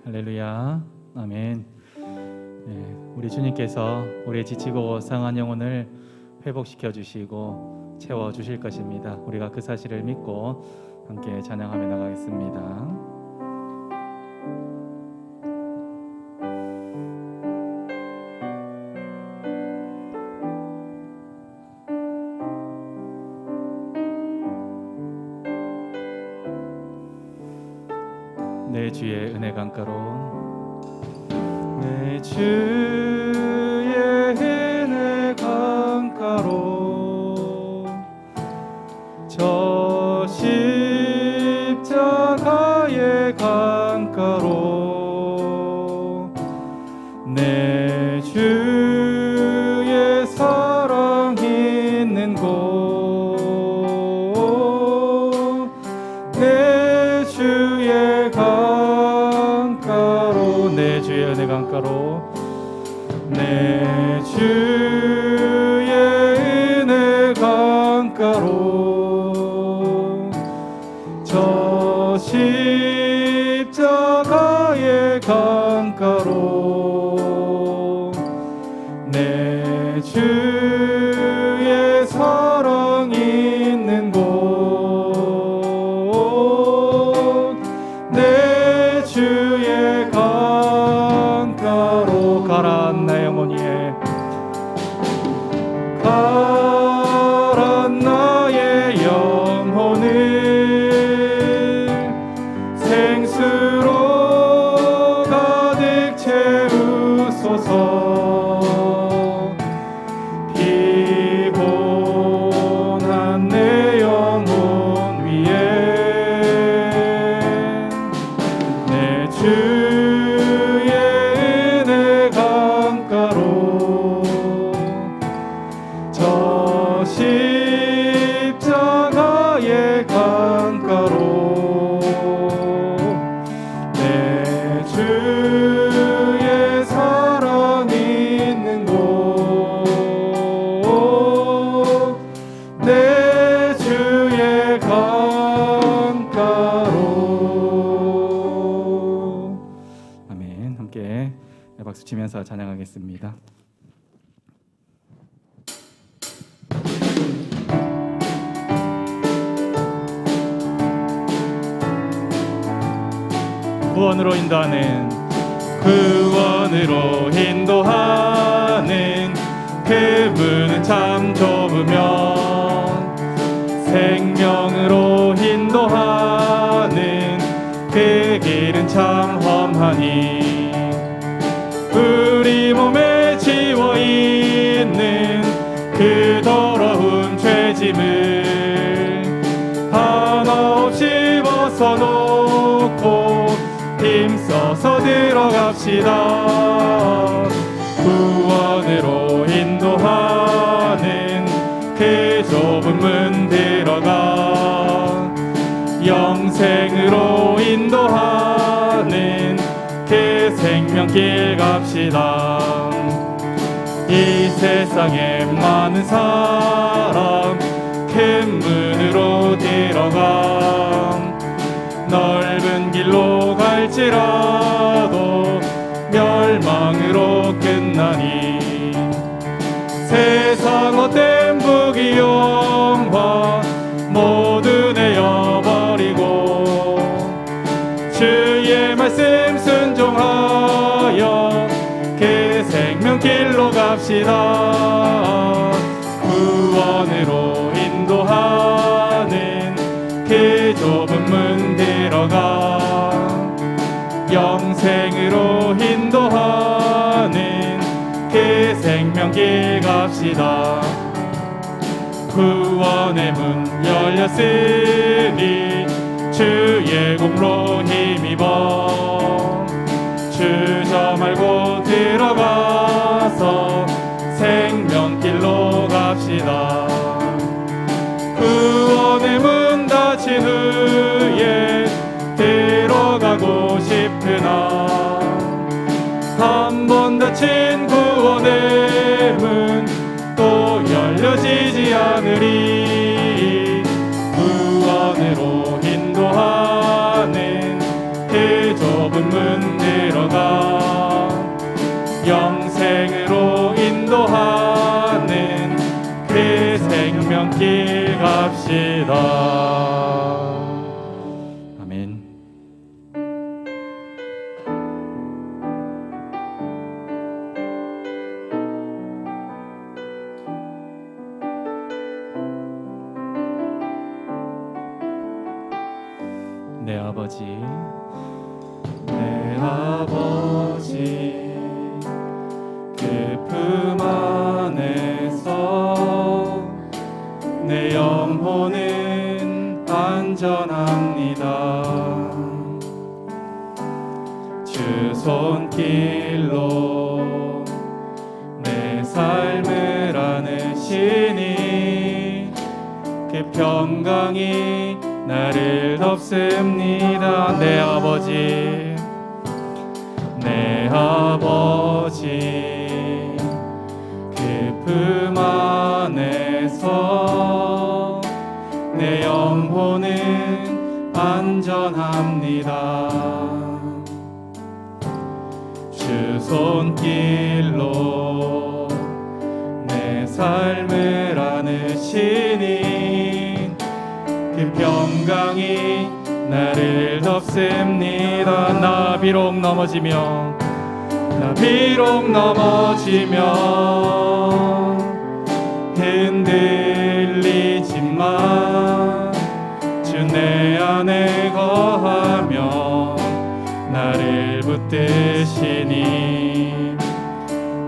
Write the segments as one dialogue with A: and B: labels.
A: 할렐루야. 아멘. 우리 주님께서 우리의 지치고 상한 영혼을 회복시켜 주시고 채워 주실 것입니다. 우리가 그 사실을 믿고 함께 찬양하며 나가겠습니다. 내 주의 은혜 강가로 내 주의 은혜 강가로 저 십자가의 강가로 내 주의 사랑 있는 곳 내 주의 강가로 내 주의 은혜 강가로 내 주의 은혜 강가로 저 십자가의 강가로 내 주의 사랑 있는 곳 내 주의 강가로 가란 나의 영혼이에 가란 나의 영혼을 생수로 가득 채우소서 피곤한 내 영혼 위에 내 주의 은혜 강가로 저 십자가의 강가로 내 주의 사랑 있는 곳 내 주의 강가로 아멘. 함께 박수 치면서 찬양하겠습니다. 구원으로 인도하는 그 문은 참 좁으면 생명으로 인도하는 그 길은 참 험하니 우리 몸에 지워 있는 그 더러운 죄짐을 하나 없이 벗어놓고 힘써서 들어갑시다. 구원으로 인도하는 그 좁은 문 들어가 영생으로 인도하는 그 생명길 갑시다. 이 세상에 많은 사람 큰 문으로 들어가 넓은 길로 갈지라도 멸망으로 끝나니 세상 헛된 부귀영화 모두 내어버리고 주의 말씀 순종하여 그 생명길로 갑시다. 구원으로 인도하는 그 좁은 문 들어가 영생으로 인도하는 그 생명길 갑시다. 구원의 문 열렸으니 주의 공로 힘입어 주저 말고 들어가서 생명길로 갑시다. 구원의 문 닫힌 후에 들어가고 싶으나 한 번 닫힌 구원의 문 또 열려지지 않으리. 구원으로 인도하는 그 좁은 문 것이다. 아멘. 내 아버지, 내 아버지, 그 품 안에서 내 영혼은 안전합니다. 주 손길로 내 삶을 안으시니 그 평강이 나를 덮습니다. 내 아버지, 내 아버지, 그 품 안에서 내 영혼은 안전합니다. 주 손길로 내 삶을 안으시니 그 평강이 나를 덮습니다. 나 비록 넘어지며 흔들리지만 주 내 안에 거하며 나를 붙드시니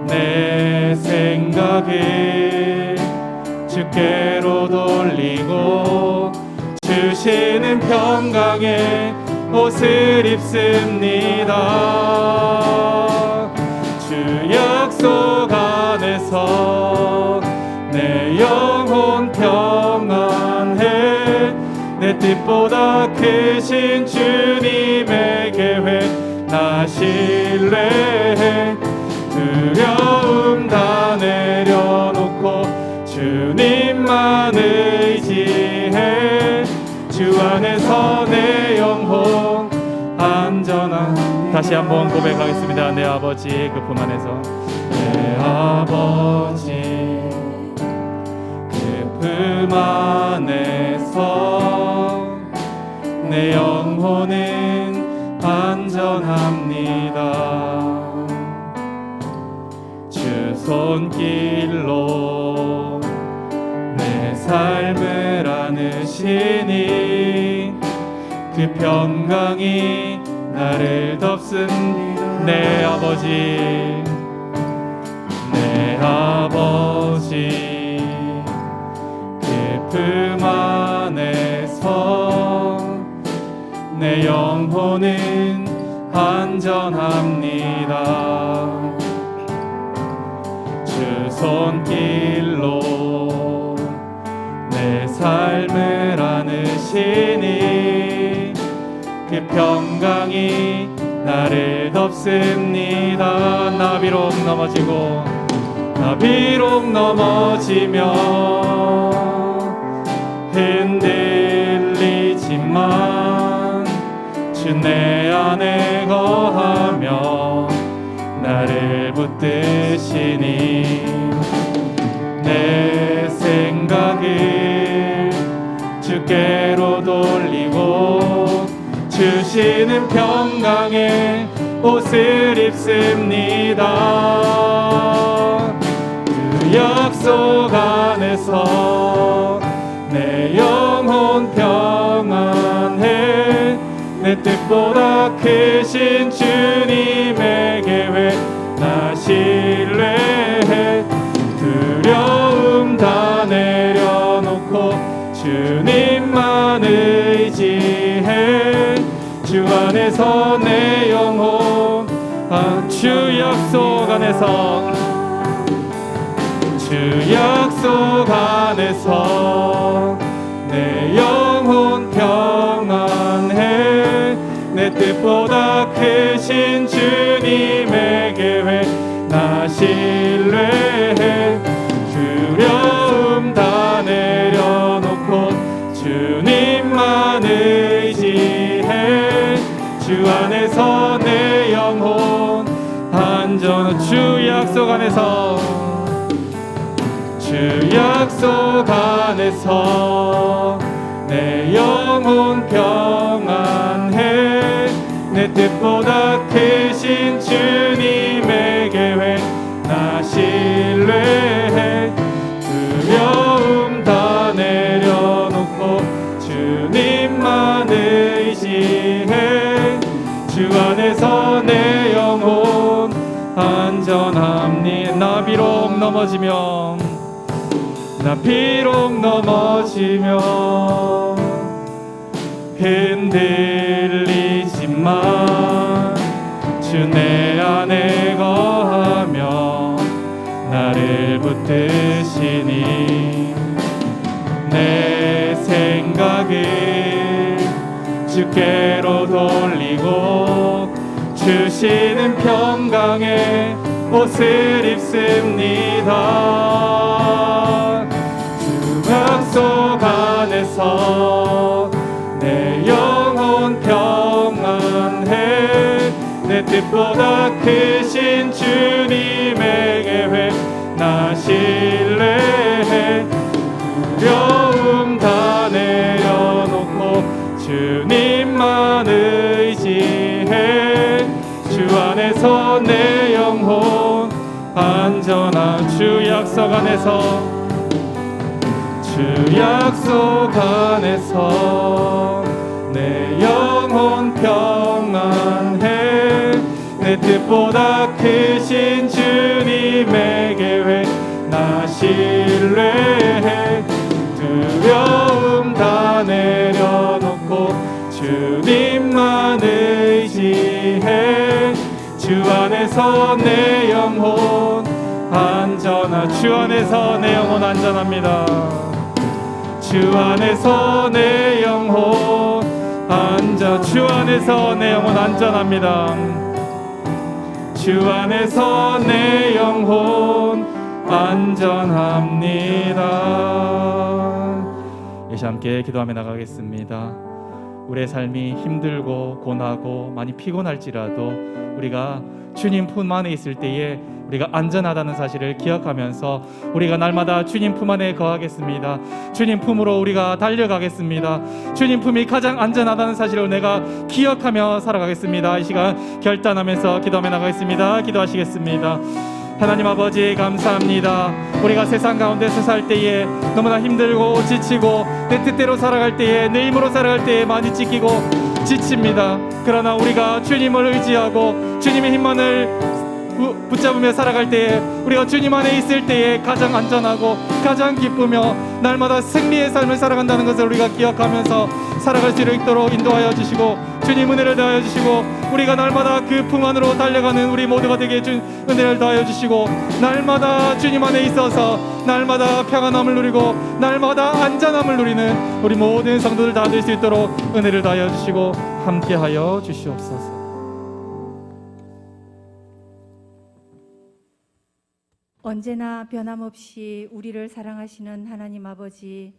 A: 내 생각을 주께로 돌리고 주시는 평강의 옷을 입습니다. 주 약속 안에서 내 영혼 평안해 내 뜻보다 크신 주님의 계획 나 신뢰해 두려움 다 내려놓고 주님만 의지해 주 안에서 내 영혼 안전한 다시 한번 고백하겠습니다. 내 아버지 그 품 안에서 내 아버지 그 품 안에서 내 영혼은 안전합니다. 주 손길로 내 삶을 안으시니 그 평강이 나를 덮습니다. 내 아버지, 내 아버지 그 품 안에서 내 영혼은 안전합니다. 주 손길로 내 삶을 안으시니 그 평강이 나를 덮습니다. 나 비록 넘어지며 흔들리지만 주 내 안에 거하며 나를 붙드시니 내 생각을 주께로 돌리고 주시는 평강의 옷을 입습니다. 그 약속 안에서 내 영혼 평안해 내 뜻보다 크신 주님의 계획 나 신뢰해 두려움 다 내려놓고 주님만 의지해 주 안에서 내 영혼 주 약속 안에서 주 약속 안에서 내 영혼 평안해 내 뜻보다 크신 주님의 계획 나 신뢰해 두려움 다 내려놓고 주님만 의지해 주 안에서 내 영혼 안전 주 약속 안에서 주 약속 안에서 영혼 평안해. 내 뜻보다 크신 주님의 계획 나 신뢰해. 두려움 다 내려놓고 주님만 의지해. 주 안에서 내 영혼 안전합니다. 나 비록 넘어지면 흔들리지만 주 내 안에 거하며 나를 붙드시니 내 생각을 주께로 돌리고 주시는 평강의 옷을 입습니다. 주 약속 안에서 내 영혼 평안해. 내 뜻보다 크신 주님의 계획 나 신뢰해. 두려움 다 내려놓고 주님만 의지해. 주 안에서 내 영혼 안전한 주 약속 안에서 내 영혼 평안해. 내 뜻보다 크신 주님의 계획 나 신뢰해. 두려움 다 내려놓고 주님만 의지해. 주 안에서 내 영혼 안전하. 주 안에서 내 영혼 안전합니다. 주 안에서 내 영혼 주 안에서 내 영혼 안전합니다. 주 안에서 내 영혼 안전합니다. 예시 함께 기도하며 나가겠습니다. 우리의 삶이 힘들고 고나고 많이 피곤할지라도 우리가 주님 품 안에 있을 때에 우리가 안전하다는 사실을 기억하면서 우리가 날마다 주님 품 안에 거하겠습니다. 주님 품으로 우리가 달려가겠습니다. 주님 품이 가장 안전하다는 사실을 내가 기억하며 살아가겠습니다. 이 시간 결단하면서 기도하며 나가겠습니다. 기도하시겠습니다. 하나님 아버지 감사합니다. 우리가 세상 가운데서 살 때에 너무나 힘들고 지치고 내 뜻대로 살아갈 때에 내 힘으로 살아갈 때에 많이 찢기고 지칩니다. 그러나 우리가 주님을 의지하고 주님의 힘만을 붙잡으며 살아갈 때에 우리가 주님 안에 있을 때에 가장 안전하고 가장 기쁘며 날마다 승리의 삶을 살아간다는 것을 우리가 기억하면서 살아갈 수 있도록 인도하여 주시고 주님 은혜를 더하여 주시고 우리가 날마다 그 품 안으로 달려가는 우리 모두가 되게 은혜를 더하여 주시고 날마다 주님 안에 있어서 날마다 평안함을 누리고 날마다 안전함을 누리는 우리 모든 성도들 다 될 수 있도록 은혜를 더하여 주시고 함께하여 주시옵소서.
B: 언제나 변함없이 우리를 사랑하시는 하나님 아버지,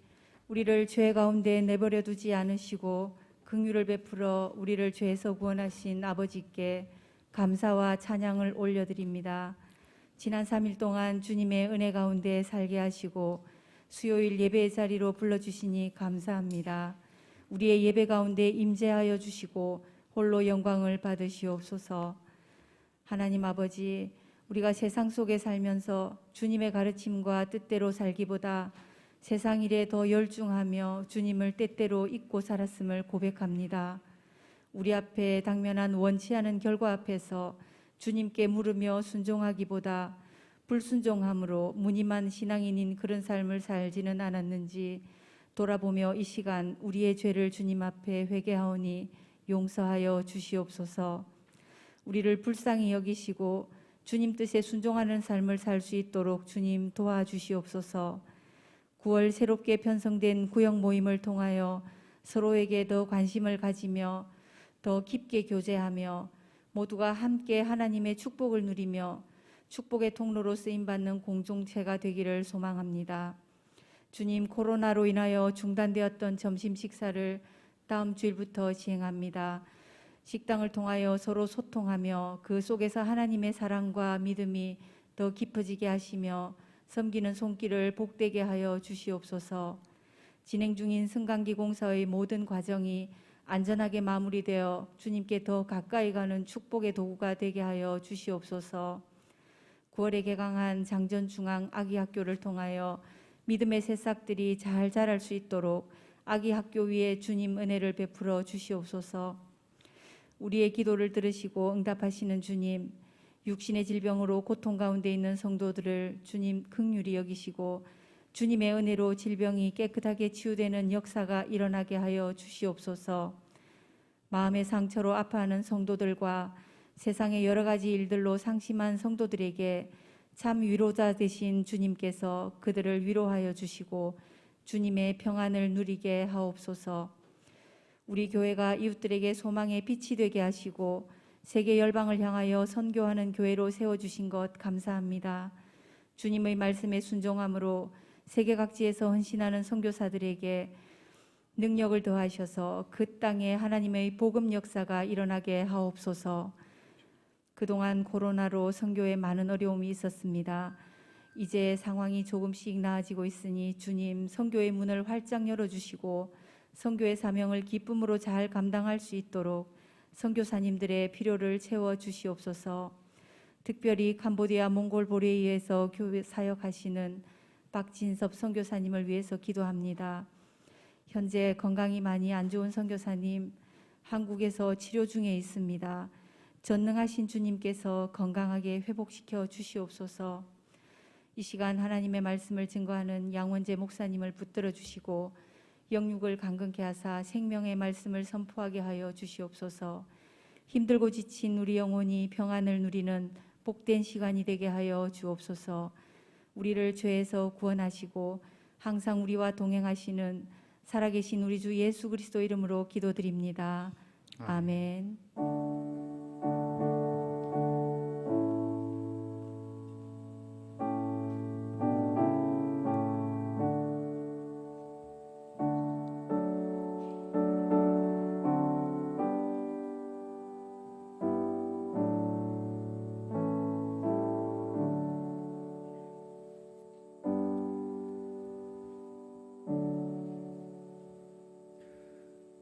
B: 우리를 죄 가운데 내버려 두지 않으시고 긍휼을 베풀어 우리를 죄에서 구원하신 아버지께 감사와 찬양을 올려드립니다. 지난 3일 동안 주님의 은혜 가운데 살게 하시고 수요일 예배의 자리로 불러주시니 감사합니다. 우리의 예배 가운데 임재하여 주시고 홀로 영광을 받으시옵소서. 하나님 아버지, 우리가 세상 속에 살면서 주님의 가르침과 뜻대로 살기보다 세상 일에 더 열중하며 주님을 때때로 잊고 살았음을 고백합니다. 우리 앞에 당면한 원치 않은 결과 앞에서 주님께 물으며 순종하기보다 불순종함으로 무늬만 신앙인인 그런 삶을 살지는 않았는지 돌아보며 이 시간 우리의 죄를 주님 앞에 회개하오니 용서하여 주시옵소서. 우리를 불쌍히 여기시고 주님 뜻에 순종하는 삶을 살 수 있도록 주님 도와주시옵소서. 9월 새롭게 편성된 구역 모임을 통하여 서로에게 더 관심을 가지며 더 깊게 교제하며 모두가 함께 하나님의 축복을 누리며 축복의 통로로 쓰임받는 공동체가 되기를 소망합니다. 주님, 코로나로 인하여 중단되었던 점심 식사를 다음 주일부터 시행합니다. 식당을 통하여 서로 소통하며 그 속에서 하나님의 사랑과 믿음이 더 깊어지게 하시며 섬기는 손길을 복되게 하여 주시옵소서. 진행 중인 승강기 공사의 모든 과정이 안전하게 마무리되어 주님께 더 가까이 가는 축복의 도구가 되게 하여 주시옵소서. 9월에 개강한 장전중앙 아기학교를 통하여 믿음의 새싹들이 잘 자랄 수 있도록 아기학교 위에 주님 은혜를 베풀어 주시옵소서. 우리의 기도를 들으시고 응답하시는 주님, 육신의 질병으로 고통 가운데 있는 성도들을 주님 긍휼히 여기시고 주님의 은혜로 질병이 깨끗하게 치유되는 역사가 일어나게 하여 주시옵소서. 마음의 상처로 아파하는 성도들과 세상의 여러 가지 일들로 상심한 성도들에게 참 위로자 되신 주님께서 그들을 위로하여 주시고 주님의 평안을 누리게 하옵소서. 우리 교회가 이웃들에게 소망의 빛이 되게 하시고 세계 열방을 향하여 선교하는 교회로 세워주신 것 감사합니다. 주님의 말씀에 순종함으로 세계 각지에서 헌신하는 선교사들에게 능력을 더하셔서 그 땅에 하나님의 복음 역사가 일어나게 하옵소서. 그동안 코로나로 선교에 많은 어려움이 있었습니다. 이제 상황이 조금씩 나아지고 있으니 주님 선교의 문을 활짝 열어주시고 선교의 사명을 기쁨으로 잘 감당할 수 있도록 선교사님들의 필요를 채워 주시옵소서. 특별히 캄보디아 몽골 보레이에서 교회 사역하시는 박진섭 선교사님을 위해서 기도합니다. 현재 건강이 많이 안 좋은 선교사님 한국에서 치료 중에 있습니다. 전능하신 주님께서 건강하게 회복시켜 주시옵소서. 이 시간 하나님의 말씀을 증거하는 양원재 목사님을 붙들어 주시고 영육을 강건케 하사 생명의 말씀을 선포하게 하여 주시옵소서. 힘들고 지친 우리 영혼이 평안을 누리는 복된 시간이 되게 하여 주옵소서. 우리를 죄에서 구원하시고 항상 우리와 동행하시는 살아계신 우리 주 예수 그리스도 이름으로 기도드립니다. 아멘.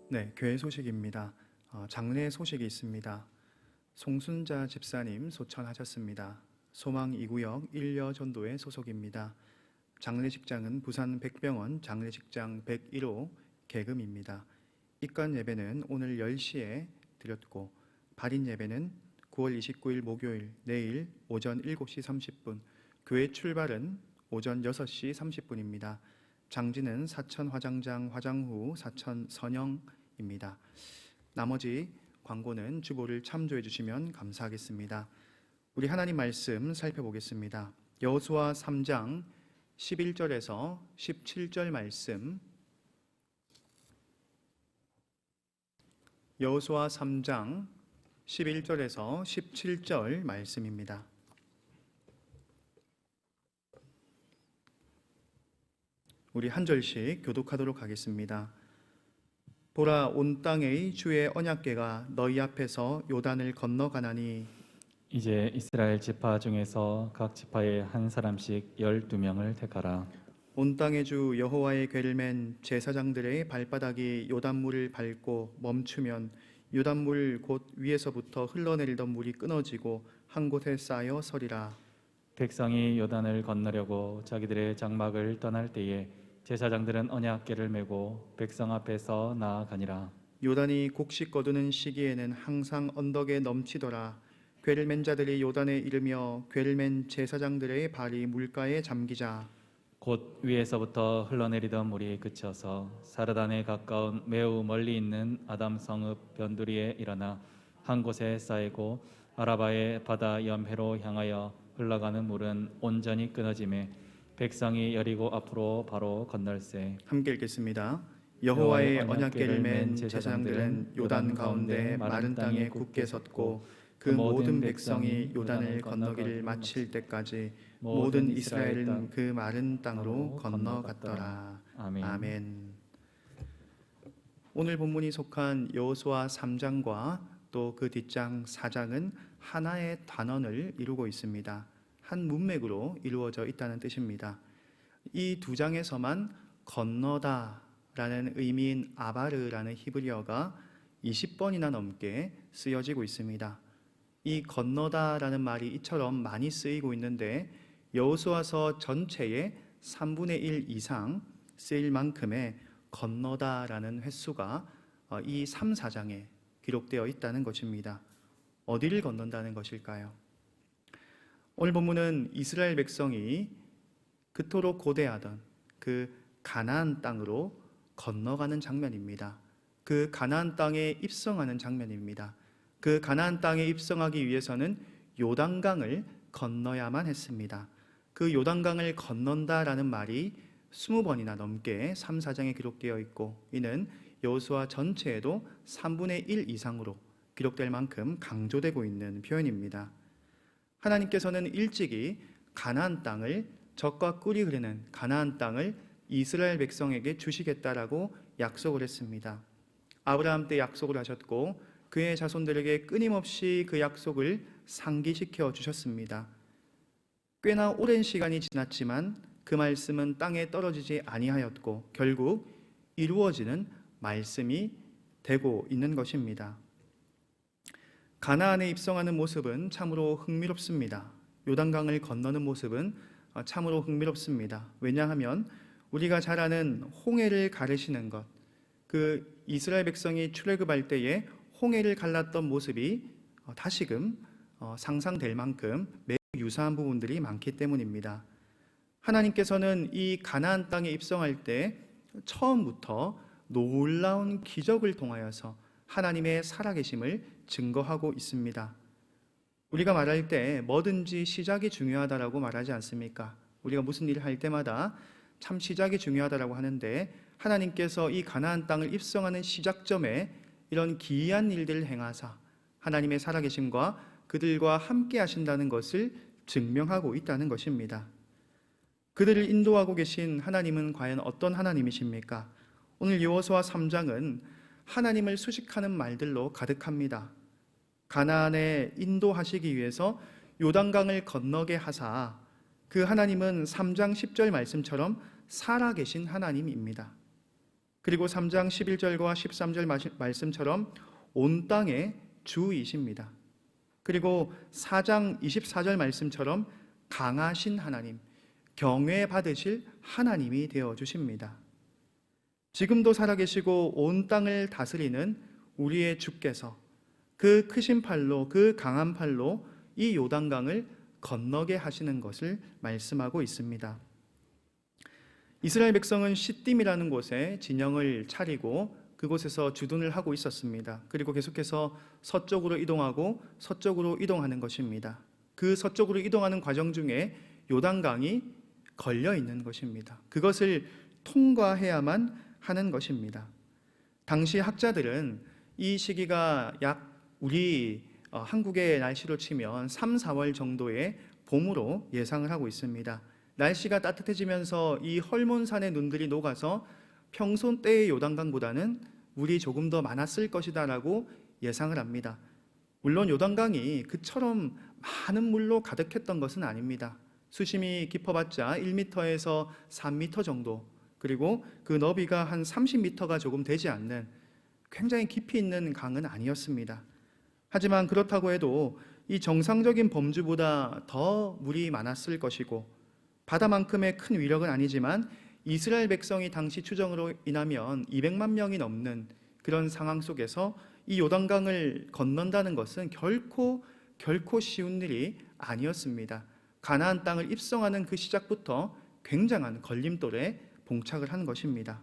C: 네, 교회 소식입니다. 장례 소식이 있습니다. 송순자 집사님 소천하셨습니다. 소망 2구역 1여 전도회 소속입니다. 장례식장은 부산 백병원 장례식장 101호 계금입니다. 입관 예배는 오늘 10시에 드렸고 발인 예배는 9월 29일 목요일 내일 오전 7시 30분, 교회 출발은 오전 6시 30분입니다. 장지는 사천 화장장 화장후 사천 선영입니다. 나머지 광고는 주보를 참조해 주시면 감사하겠습니다. 우리 하나님 말씀 살펴보겠습니다. 여호수아 3장 11절에서 17절 말씀, 여호수아 3장 11절에서 17절 말씀입니다. 우리 한 절씩 교독하도록 하겠습니다. 보라, 온 땅의 주의 언약궤가 너희 앞에서 요단을 건너가나니
A: 이제 이스라엘 지파 중에서 각 지파에 한 사람씩 12명을 택하라.
C: 온 땅의 주 여호와의 궤를 맨 제사장들의 발바닥이 요단물을 밟고 멈추면 요단물 곧 위에서부터 흘러내리던 물이 끊어지고 한 곳에 쌓여 서리라.
A: 백성이 요단을 건너려고 자기들의 장막을 떠날 때에 제사장들은 언약궤를 메고 백성 앞에서 나아가니라.
C: 요단이 곡식 거두는 시기에는 항상 언덕에 넘치더라. 궤를 맨 자들이 요단에 이르며 궤를 맨 제사장들의 발이 물가에 잠기자
A: 곧 위에서부터 흘러내리던 물이 그쳐서 사르단에 가까운 매우 멀리 있는 아담 성읍 변두리에 일어나 한 곳에 쌓이고 아라바의 바다 연회로 향하여 흘러가는 물은 온전히 끊어지매 백성이 여리고 앞으로 바로 건널세.
C: 함께 읽겠습니다. 여호와의 언약궤를 맨 제사장들은 요단 가운데 마른 땅에 굳게 섰고 그 모든 백성이 요단을 건너기를 마칠 때까지 모든 이스라엘은 그 마른 땅으로 건너갔더라.
A: 아멘.
C: 아멘. 오늘 본문이 속한 여호수아 3장과 또 그 뒷장 4장은 하나의 단원을 이루고 있습니다. 한 문맥으로 이루어져 있다는 뜻입니다. 이 두 장에서만 건너다 건너다라는 의미인 아바르라는 히브리어가 20번이나 넘게 쓰여지고 있습니다. 이 건너다라는 말이 이처럼 많이 쓰이고 있는데 여호수아서 전체의 3분의 1 이상 쓰일 만큼의 건너다라는 횟수가 이 3, 4장에 기록되어 있다는 것입니다. 어디를 건넌다는 것일까요? 오늘 본문은 이스라엘 백성이 그토록 고대하던 그 가나안 땅으로 건너가는 장면입니다. 그 가나안 땅에 입성하는 장면입니다. 그 가나안 땅에 입성하기 위해서는 요단강을 건너야만 했습니다. 그 요단강을 건넌다라는 말이 20번이나 넘게 3, 4장에 기록되어 있고 이는 여호수아 전체에도 3분의 1 이상으로 기록될 만큼 강조되고 있는 표현입니다. 하나님께서는 일찍이 가나안 땅을 젖과 꿀이 흐르는 가나안 땅을 이스라엘 백성에게 주시겠다라고 약속을 했습니다. 아브라함 때 약속을 하셨고 그의 자손들에게 끊임없이 그 약속을 상기시켜 주셨습니다. 꽤나 오랜 시간이 지났지만 그 말씀은 땅에 떨어지지 아니하였고 결국 이루어지는 말씀이 되고 있는 것입니다. 가나안에 입성하는 모습은 참으로 흥미롭습니다. 요단강을 건너는 모습은 참으로 흥미롭습니다. 왜냐하면 우리가 잘 아는 홍해를 가르시는 것, 그 이스라엘 백성이 출애굽할 때에 홍해를 갈랐던 모습이 다시금 상상될 만큼 매우 유사한 부분들이 많기 때문입니다. 하나님께서는 이 가나안 땅에 입성할 때 처음부터 놀라운 기적을 통하여서 하나님의 살아계심을 증거하고 있습니다. 우리가 말할 때 뭐든지 시작이 중요하다라고 말하지 않습니까? 우리가 무슨 일을 할 때마다 참 시작이 중요하다라고 하는데 하나님께서 이 가나안 땅을 입성하는 시작점에 이런 기이한 일들을 행하사 하나님의 살아계심과 그들과 함께 하신다는 것을 증명하고 있다는 것입니다. 그들을 인도하고 계신 하나님은 과연 어떤 하나님이십니까? 오늘 여호수아 3장은 하나님을 수식하는 말들로 가득합니다. 가나안에 인도하시기 위해서 요단강을 건너게 하사 그 하나님은 3장 10절 말씀처럼 살아계신 하나님입니다. 그리고 3장 11절과 13절 말씀처럼 온 땅의 주이십니다. 그리고 4장 24절 말씀처럼 강하신 하나님, 경외받으실 하나님이 되어주십니다. 지금도 살아계시고 온 땅을 다스리는 우리의 주께서 그 크신 팔로, 그 강한 팔로 이 요단강을 건너게 하시는 것을 말씀하고 있습니다. 이스라엘 백성은 시딤이라는 곳에 진영을 차리고 그곳에서 주둔을 하고 있었습니다. 그리고 계속해서 서쪽으로 이동하고 서쪽으로 이동하는 것입니다. 그 서쪽으로 이동하는 과정 중에 요단강이 걸려 있는 것입니다. 그것을 통과해야만 하는 것입니다. 당시 학자들은 이 시기가 약 우리 한국의 날씨로 치면 3, 4월 정도의 봄으로 예상을 하고 있습니다. 날씨가 따뜻해지면서 이 헐몬산의 눈들이 녹아서 평소 때의 요단강보다는 물이 조금 더 많았을 것이다라고 예상을 합니다. 물론 요단강이 그처럼 많은 물로 가득했던 것은 아닙니다. 수심이 깊어봤자 1m에서 3m 정도, 그리고 그 너비가 한 30m가 조금 되지 않는 굉장히 깊이 있는 강은 아니었습니다. 하지만 그렇다고 해도 이 정상적인 범주보다 더 물이 많았을 것이고 바다만큼의 큰 위력은 아니지만 이스라엘 백성이 당시 추정으로 인하면 200만 명이 넘는 그런 상황 속에서 이 요단강을 건넌다는 것은 결코 쉬운 일이 아니었습니다. 가나안 땅을 입성하는 그 시작부터 굉장한 걸림돌에 봉착을 한 것입니다.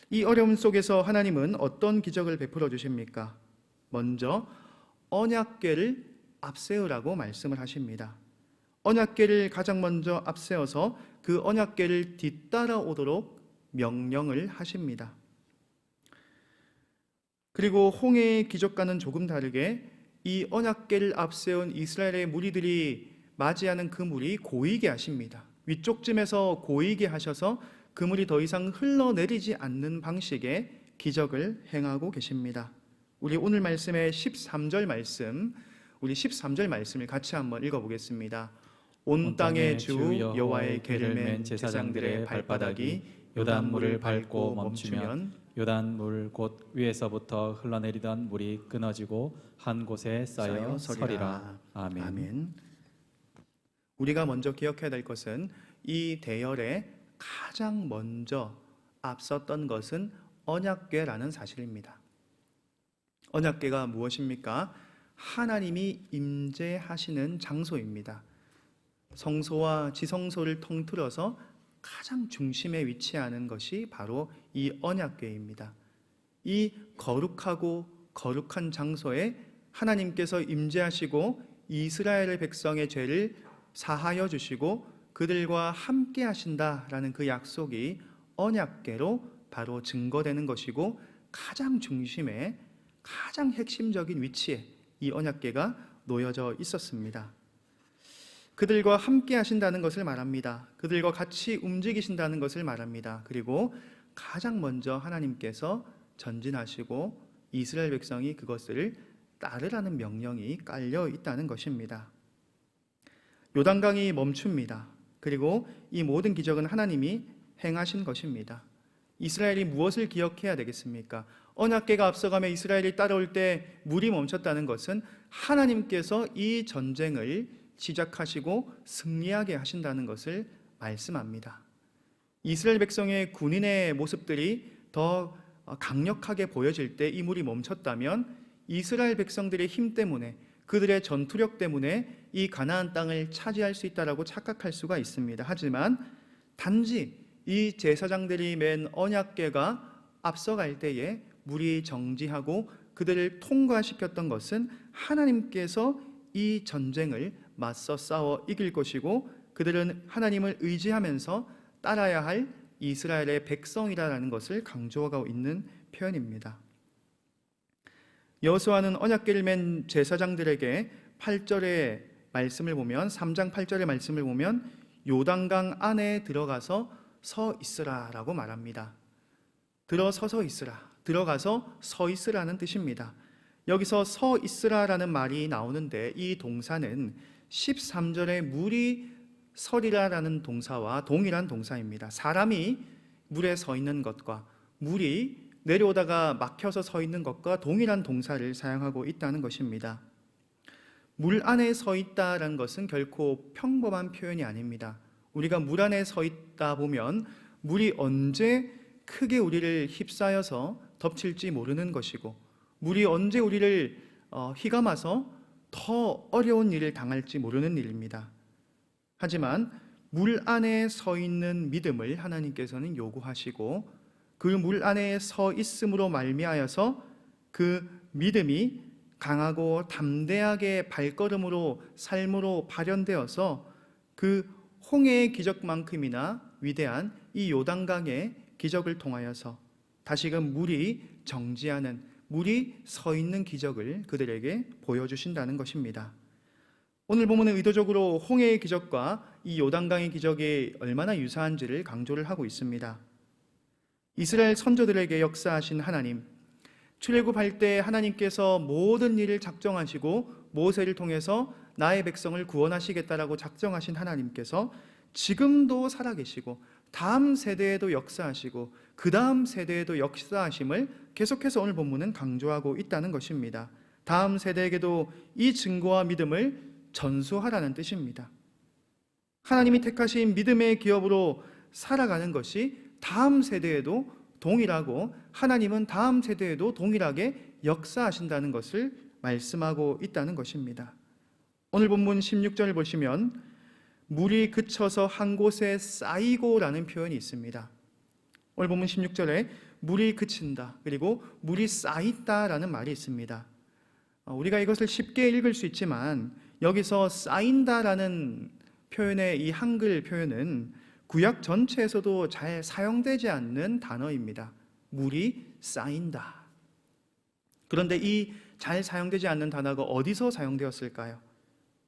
C: 이 어려움 속에서 하나님은 어떤 기적을 베풀어 주십니까? 먼저 언약궤를 앞세우라고 말씀을 하십니다. 언약궤를 가장 먼저 앞세워서 그 언약궤를 뒤따라오도록 명령을 하십니다. 그리고 홍해의 기적과는 조금 다르게 이 언약궤를 앞세운 이스라엘의 무리들이 맞이하는 그 물이 고이게 하십니다. 위쪽쯤에서 고이게 하셔서 그 물이 더 이상 흘러내리지 않는 방식의 기적을 행하고 계십니다. 우리 오늘 말씀의 13절 말씀, 우리 13절 말씀을 같이 한번 읽어보겠습니다. 온 땅의 주 여호와의 계를 맨 제사장들의 발바닥이 요단물을 밟고 멈추면
A: 요단물 곧 위에서부터 흘러내리던 물이 끊어지고 한 곳에 쌓여 서리라. 아멘.
C: 아멘. 우리가 먼저 기억해야 될 것은 이 대열에 가장 먼저 앞섰던 것은 언약궤라는 사실입니다. 언약궤가 무엇입니까? 하나님이 임재하시는 장소입니다. 성소와 지성소를 통틀어서 가장 중심에 위치하는 것이 바로 이 언약궤입니다. 이 거룩하고 거룩한 장소에 하나님께서 임재하시고 이스라엘 백성의 죄를 사하여 주시고 그들과 함께 하신다라는 그 약속이 언약궤로 바로 증거되는 것이고, 가장 중심에 가장 핵심적인 위치에 이 언약궤가 놓여져 있었습니다. 그들과 함께 하신다는 것을 말합니다. 그들과 같이 움직이신다는 것을 말합니다. 그리고 가장 먼저 하나님께서 전진하시고 이스라엘 백성이 그것을 따르라는 명령이 깔려 있다는 것입니다. 요단강이 멈춥니다. 그리고 이 모든 기적은 하나님이 행하신 것입니다. 이스라엘이 무엇을 기억해야 되겠습니까? 언약궤가 앞서가며 이스라엘이 따라올 때 물이 멈췄다는 것은 하나님께서 이 전쟁을 시작하시고 승리하게 하신다는 것을 말씀합니다. 이스라엘 백성의 군인의 모습들이 더 강력하게 보여질 때 이 물이 멈췄다면 이스라엘 백성들의 힘 때문에, 그들의 전투력 때문에 이 가나안 땅을 차지할 수 있다라고 착각할 수가 있습니다. 하지만 단지 이 제사장들이 맨 언약궤가 앞서갈 때에 물이 정지하고 그들을 통과시켰던 것은 하나님께서 이 전쟁을 맞서 싸워 이길 것이고, 그들은 하나님을 의지하면서 따라야 할 이스라엘의 백성이라는 것을 강조하고 있는 표현입니다. 여호수아는 언약궤를 맨 제사장들에게 8절의 말씀을 보면, 3장 8절의 말씀을 보면 요단강 안에 들어가서 서 있으라라고 말합니다. 들어서서 있으라, 들어가서 서 있으라는 뜻입니다. 여기서 서 있으라라는 말이 나오는데 이 동사는 13절의 물이 서리라라는 동사와 동일한 동사입니다. 사람이 물에 서 있는 것과 물이 내려오다가 막혀서 서 있는 것과 동일한 동사를 사용하고 있다는 것입니다. 물 안에 서 있다라는 것은 결코 평범한 표현이 아닙니다. 우리가 물 안에 서 있다 보면 물이 언제 크게 우리를 휩싸여서 덮칠지 모르는 것이고, 물이 언제 우리를 휘감아서 더 어려운 일을 당할지 모르는 일입니다. 하지만 물 안에 서 있는 믿음을 하나님께서는 요구하시고, 그 물 안에 서 있음으로 말미암아서 그 믿음이 강하고 담대하게 발걸음으로 삶으로 발현되어서 그 홍해의 기적만큼이나 위대한 이 요단강의 기적을 통하여서 다시금 물이 정지하는, 물이 서 있는 기적을 그들에게 보여주신다는 것입니다. 오늘 본문은 의도적으로 홍해의 기적과 이 요단강의 기적이 얼마나 유사한지를 강조를 하고 있습니다. 이스라엘 선조들에게 역사하신 하나님, 출애굽할 때 하나님께서 모든 일을 작정하시고 모세를 통해서 나의 백성을 구원하시겠다라고 작정하신 하나님께서 지금도 살아계시고 다음 세대에도 역사하시고 그 다음 세대에도 역사하심을 계속해서 오늘 본문은 강조하고 있다는 것입니다. 다음 세대에게도 이 증거와 믿음을 전수하라는 뜻입니다. 하나님이 택하신 믿음의 기업으로 살아가는 것이 다음 세대에도 동일하고, 하나님은 다음 세대에도 동일하게 역사하신다는 것을 말씀하고 있다는 것입니다. 오늘 본문 16절을 보시면 물이 그쳐서 한 곳에 쌓이고라는 표현이 있습니다. 오늘 본문 16절에 물이 그친다, 그리고 물이 쌓였다라는 말이 있습니다. 우리가 이것을 쉽게 읽을 수 있지만 여기서 쌓인다라는 표현의 이 한글 표현은 구약 전체에서도 잘 사용되지 않는 단어입니다. 물이 쌓인다. 그런데 이 잘 사용되지 않는 단어가 어디서 사용되었을까요?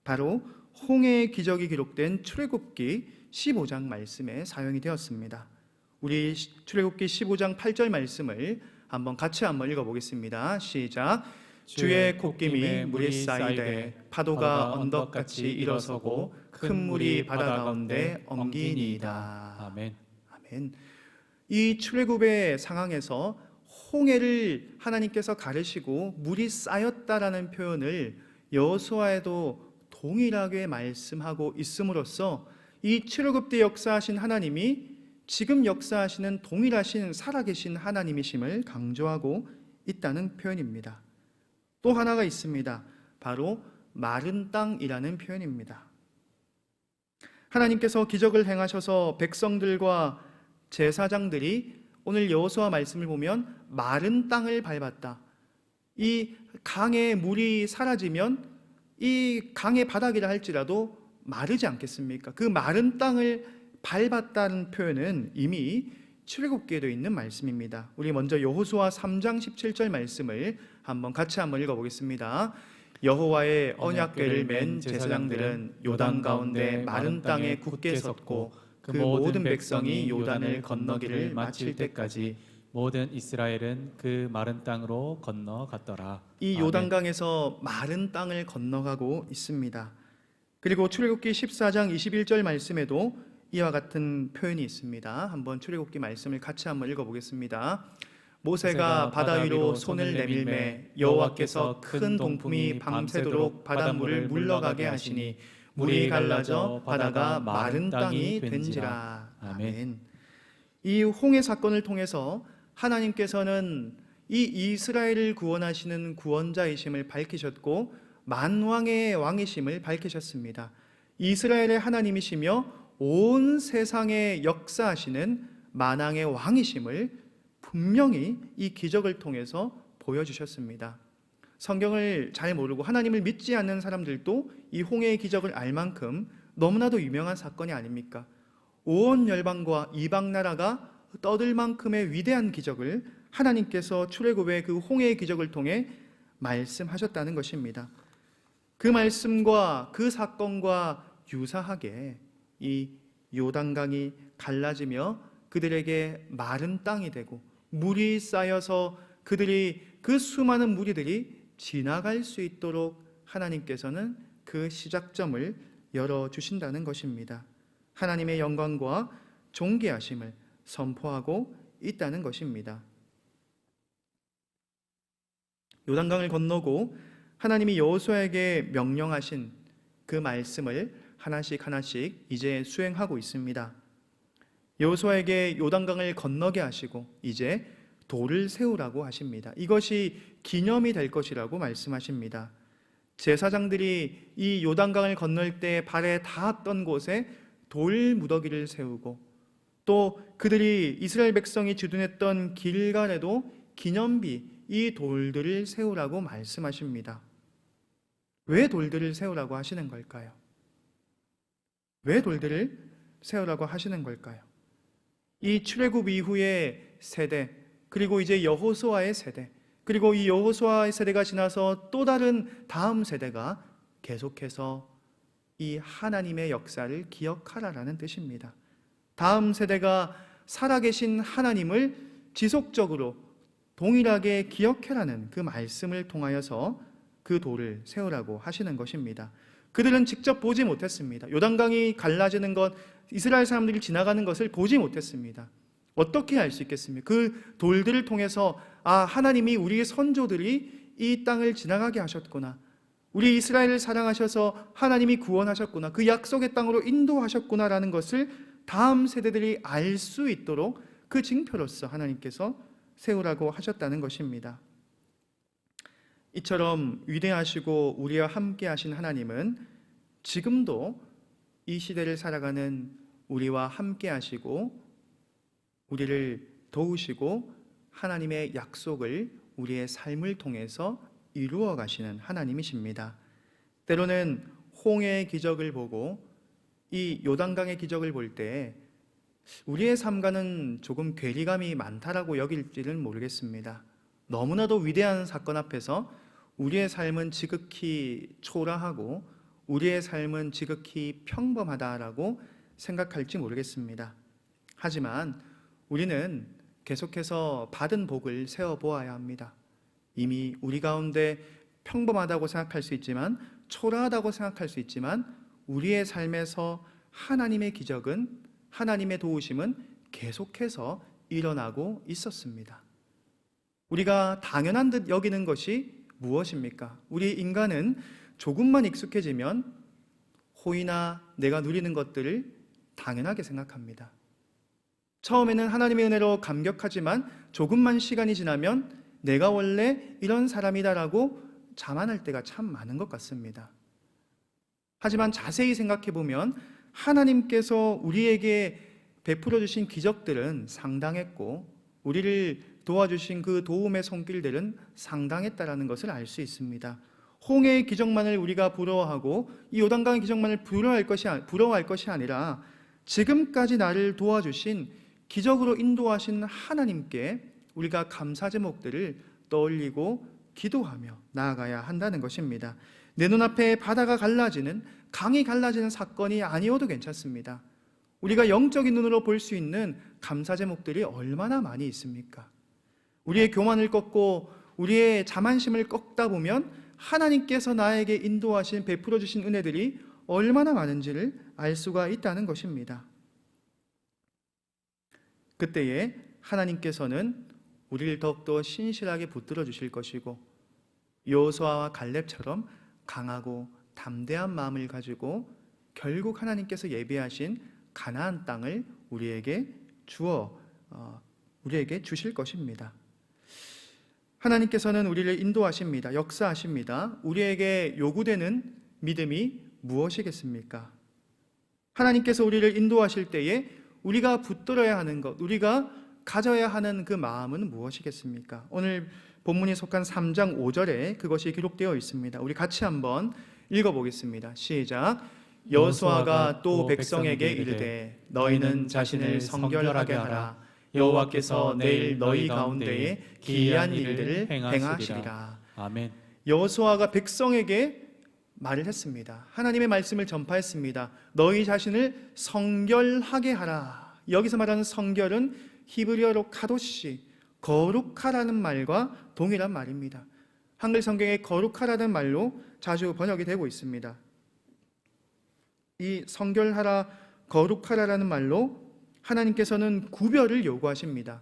C: 바로 홍해의 기적이 기록된 출애굽기 15장 말씀에 사용이 되었습니다. 우리 출애굽기 15장 8절 말씀을 같이 한번 읽어보겠습니다. 시작. 주의 콧김이 물이 쌓이되 파도가 언덕같이 일어서고 큰 물이 바다 가운데 엉기니이다.
A: 아멘.
C: 아멘. 이 출애굽의 상황에서 홍해를 하나님께서 가르시고 물이 쌓였다라는 표현을 여호수아에도 동일하게 말씀하고 있음으로써 이 출애굽 때 역사하신 하나님이 지금 역사하시는 동일하신 살아계신 하나님이심을 강조하고 있다는 표현입니다. 또 하나가 있습니다. 바로 마른 땅이라는 표현입니다. 하나님께서 기적을 행하셔서 백성들과 제사장들이 오늘 여호수아 말씀을 보면 마른 땅을 밟았다. 이 강의 물이 사라지면 이 강의 바닥이라 할지라도 마르지 않겠습니까? 그 마른 땅을 밟았다는 표현은 이미 출애굽기에도 있는 말씀입니다. 우리 먼저 여호수아 3장 17절 말씀을 같이 한번 읽어보겠습니다. 여호와의 언약궤를 맨 제사장들은 요단 가운데 마른 땅에 굳게 섰고 그 모든 백성이 요단을 건너기를 마칠 때까지
A: 모든 이스라엘은 그 마른 땅으로 건너갔더라.
C: 이
A: 아멘.
C: 요단강에서 마른 땅을 건너가고 있습니다. 그리고 출애굽기 14장 21절 말씀에도 이와 같은 표현이 있습니다. 한번 출애굽기 말씀을 같이 한번 읽어보겠습니다. 모세가 바다 위로 손을 내밀매 여호와께서 큰 동풍이 밤새도록 바닷물을 물러가게 하시니 물이 갈라져 바다가 마른 땅이 된지라. 아멘. 이 홍해 사건을 통해서 하나님께서는 이 이스라엘을 구원하시는 구원자이심을 밝히셨고 만왕의 왕이심을 밝히셨습니다. 이스라엘의 하나님이시며 온 세상에 역사하시는 만왕의 왕이심을 분명히 이 기적을 통해서 보여주셨습니다. 성경을 잘 모르고 하나님을 믿지 않는 사람들도 이 홍해의 기적을 알 만큼 너무나도 유명한 사건이 아닙니까? 온 열방과 이방 나라가 떠들 만큼의 위대한 기적을 하나님께서 출애굽의 그 홍해의 기적을 통해 말씀하셨다는 것입니다. 그 말씀과 그 사건과 유사하게 이 요단강이 갈라지며 그들에게 마른 땅이 되고 물이 쌓여서 그 수많은 무리들이 지나갈 수 있도록 하나님께서는 그 시작점을 열어주신다는 것입니다. 하나님의 영광과 존귀하심을 선포하고 있다는 것입니다. 요단강을 건너고 하나님이 여호수아에게 명령하신 그 말씀을 하나씩 하나씩 이제 수행하고 있습니다. 여호수아에게 요단강을 건너게 하시고 이제 돌을 세우라고 하십니다. 이것이 기념이 될 것이라고 말씀하십니다. 제사장들이 이 요단강을 건널 때 발에 닿았던 곳에 돌 무더기를 세우고 또 그들이 이스라엘 백성이 주둔했던 길갈에도 기념비 이 돌들을 세우라고 말씀하십니다. 왜 돌들을 세우라고 하시는 걸까요? 왜 돌들을 세우라고 하시는 걸까요? 이 출애굽 이후의 세대, 그리고 이제 여호수아의 세대, 그리고 이 여호수아의 세대가 지나서 또 다른 다음 세대가 계속해서 이 하나님의 역사를 기억하라라는 뜻입니다. 다음 세대가 살아계신 하나님을 지속적으로 동일하게 기억해라는 그 말씀을 통하여서 그 돌을 세우라고 하시는 것입니다. 그들은 직접 보지 못했습니다. 요단강이 갈라지는 것, 이스라엘 사람들이 지나가는 것을 보지 못했습니다. 어떻게 알 수 있겠습니까? 그 돌들을 통해서 하나님이 우리의 선조들이 이 땅을 지나가게 하셨구나, 우리 이스라엘을 사랑하셔서 하나님이 구원하셨구나, 그 약속의 땅으로 인도하셨구나라는 것을 다음 세대들이 알 수 있도록 그 징표로서 하나님께서 세우라고 하셨다는 것입니다. 이처럼 위대하시고 우리와 함께 하신 하나님은 지금도 이 시대를 살아가는 우리와 함께 하시고 우리를 도우시고 하나님의 약속을 우리의 삶을 통해서 이루어 가시는 하나님이십니다. 때로는 홍해의 기적을 보고 이 요단강의 기적을 볼 때 우리의 삶과는 조금 괴리감이 많다라고 여길지는 모르겠습니다. 너무나도 위대한 사건 앞에서 우리의 삶은 지극히 초라하고 우리의 삶은 지극히 평범하다라고 생각할지 모르겠습니다. 하지만 우리는 계속해서 받은 복을 세어보아야 합니다. 이미 우리 가운데 평범하다고 생각할 수 있지만, 초라하다고 생각할 수 있지만, 우리의 삶에서 하나님의 기적은, 하나님의 도우심은 계속해서 일어나고 있었습니다. 우리가 당연한 듯 여기는 것이 무엇입니까? 우리 인간은 조금만 익숙해지면 호의나 내가 누리는 것들을 당연하게 생각합니다. 처음에는 하나님의 은혜로 감격하지만 조금만 시간이 지나면 내가 원래 이런 사람이다라고 자만할 때가 참 많은 것 같습니다. 하지만 자세히 생각해 보면 하나님께서 우리에게 베풀어 주신 기적들은 상당했고, 우리를 도와주신 그 도움의 손길들은 상당했다라는 것을 알 수 있습니다. 홍해의 기적만을 우리가 부러워하고 이 요단강의 기적만을 부러워할 것이 아니라 지금까지 나를 도와주신, 기적으로 인도하신 하나님께 우리가 감사 제목들을 떠올리고 기도하며 나아가야 한다는 것입니다. 내 눈앞에 바다가 갈라지는, 강이 갈라지는 사건이 아니어도 괜찮습니다. 우리가 영적인 눈으로 볼 수 있는 감사 제목들이 얼마나 많이 있습니까? 우리의 교만을 꺾고 우리의 자만심을 꺾다 보면 하나님께서 나에게 인도하신, 베풀어 주신 은혜들이 얼마나 많은지를 알 수가 있다는 것입니다. 그때에 하나님께서는 우리를 더욱더 신실하게 붙들어 주실 것이고, 여호수아와 갈렙처럼 강하고 담대한 마음을 가지고 결국 하나님께서 예비하신 가나안 땅을 우리에게 주실 것입니다. 하나님께서는 우리를 인도하십니다. 역사하십니다. 우리에게 요구되는 믿음이 무엇이겠습니까? 하나님께서 우리를 인도하실 때에 우리가 붙들어야 하는 것, 우리가 가져야 하는 그 마음은 무엇이겠습니까? 오늘 본문이 속한 3장 5절에 그것이 기록되어 있습니다. 우리 같이 한번 읽어보겠습니다. 시작. 여호수아가 또 백성에게 이르되 너희는 자신을 성결하게 하라. 여호와께서 내일 너희 가운데에 기이한 일들을 행하시리라.
A: 아멘.
C: 여호수아가 백성에게 말을 했습니다. 하나님의 말씀을 전파했습니다. 너희 자신을 성결하게 하라. 여기서 말하는 성결은 히브리어로 카도시, 거룩하라는 말과 동일한 말입니다. 한글 성경에 거룩하라는 말로 자주 번역이 되고 있습니다. 이 성결하라, 거룩하라라는 말로 하나님께서는 구별을 요구하십니다.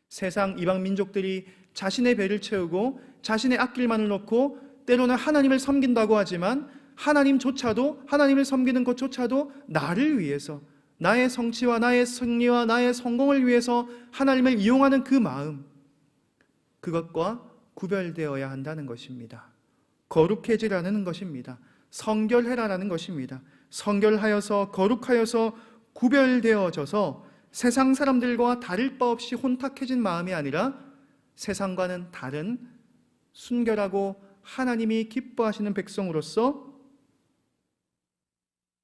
C: 세상 이방 민족들이 자신의 배를 채우고 자신의 앞길만을 놓고 때로는 하나님을 섬긴다고 하지만 하나님을 섬기는 것조차도 나를 위해서, 나의 성취와 나의 승리와 나의 성공을 위해서 하나님을 이용하는 그 마음, 그것과 구별되어야 한다는 것입니다. 거룩해지라는 것입니다. 성결해라라는 것입니다. 성결하여서 거룩하여서 구별되어져서 세상 사람들과 다를 바 없이 혼탁해진 마음이 아니라 세상과는 다른 순결하고 하나님이 기뻐하시는 백성으로서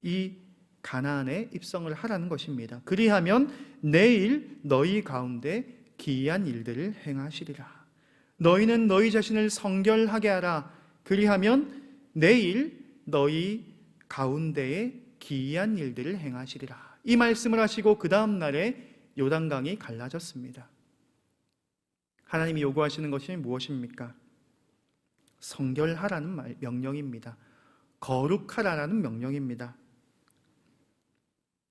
C: 이 가나안에 입성을 하라는 것입니다. 그리하면 내일 너희 가운데 기이한 일들을 행하시리라. 너희는 너희 자신을 성결하게 하라. 그리하면 내일 너희 가운데에 기이한 일들을 행하시리라. 이 말씀을 하시고 그 다음 날에 요단강이 갈라졌습니다. 하나님이 요구하시는 것이 무엇입니까? 성결하라는 명령입니다. 거룩하라는 명령입니다.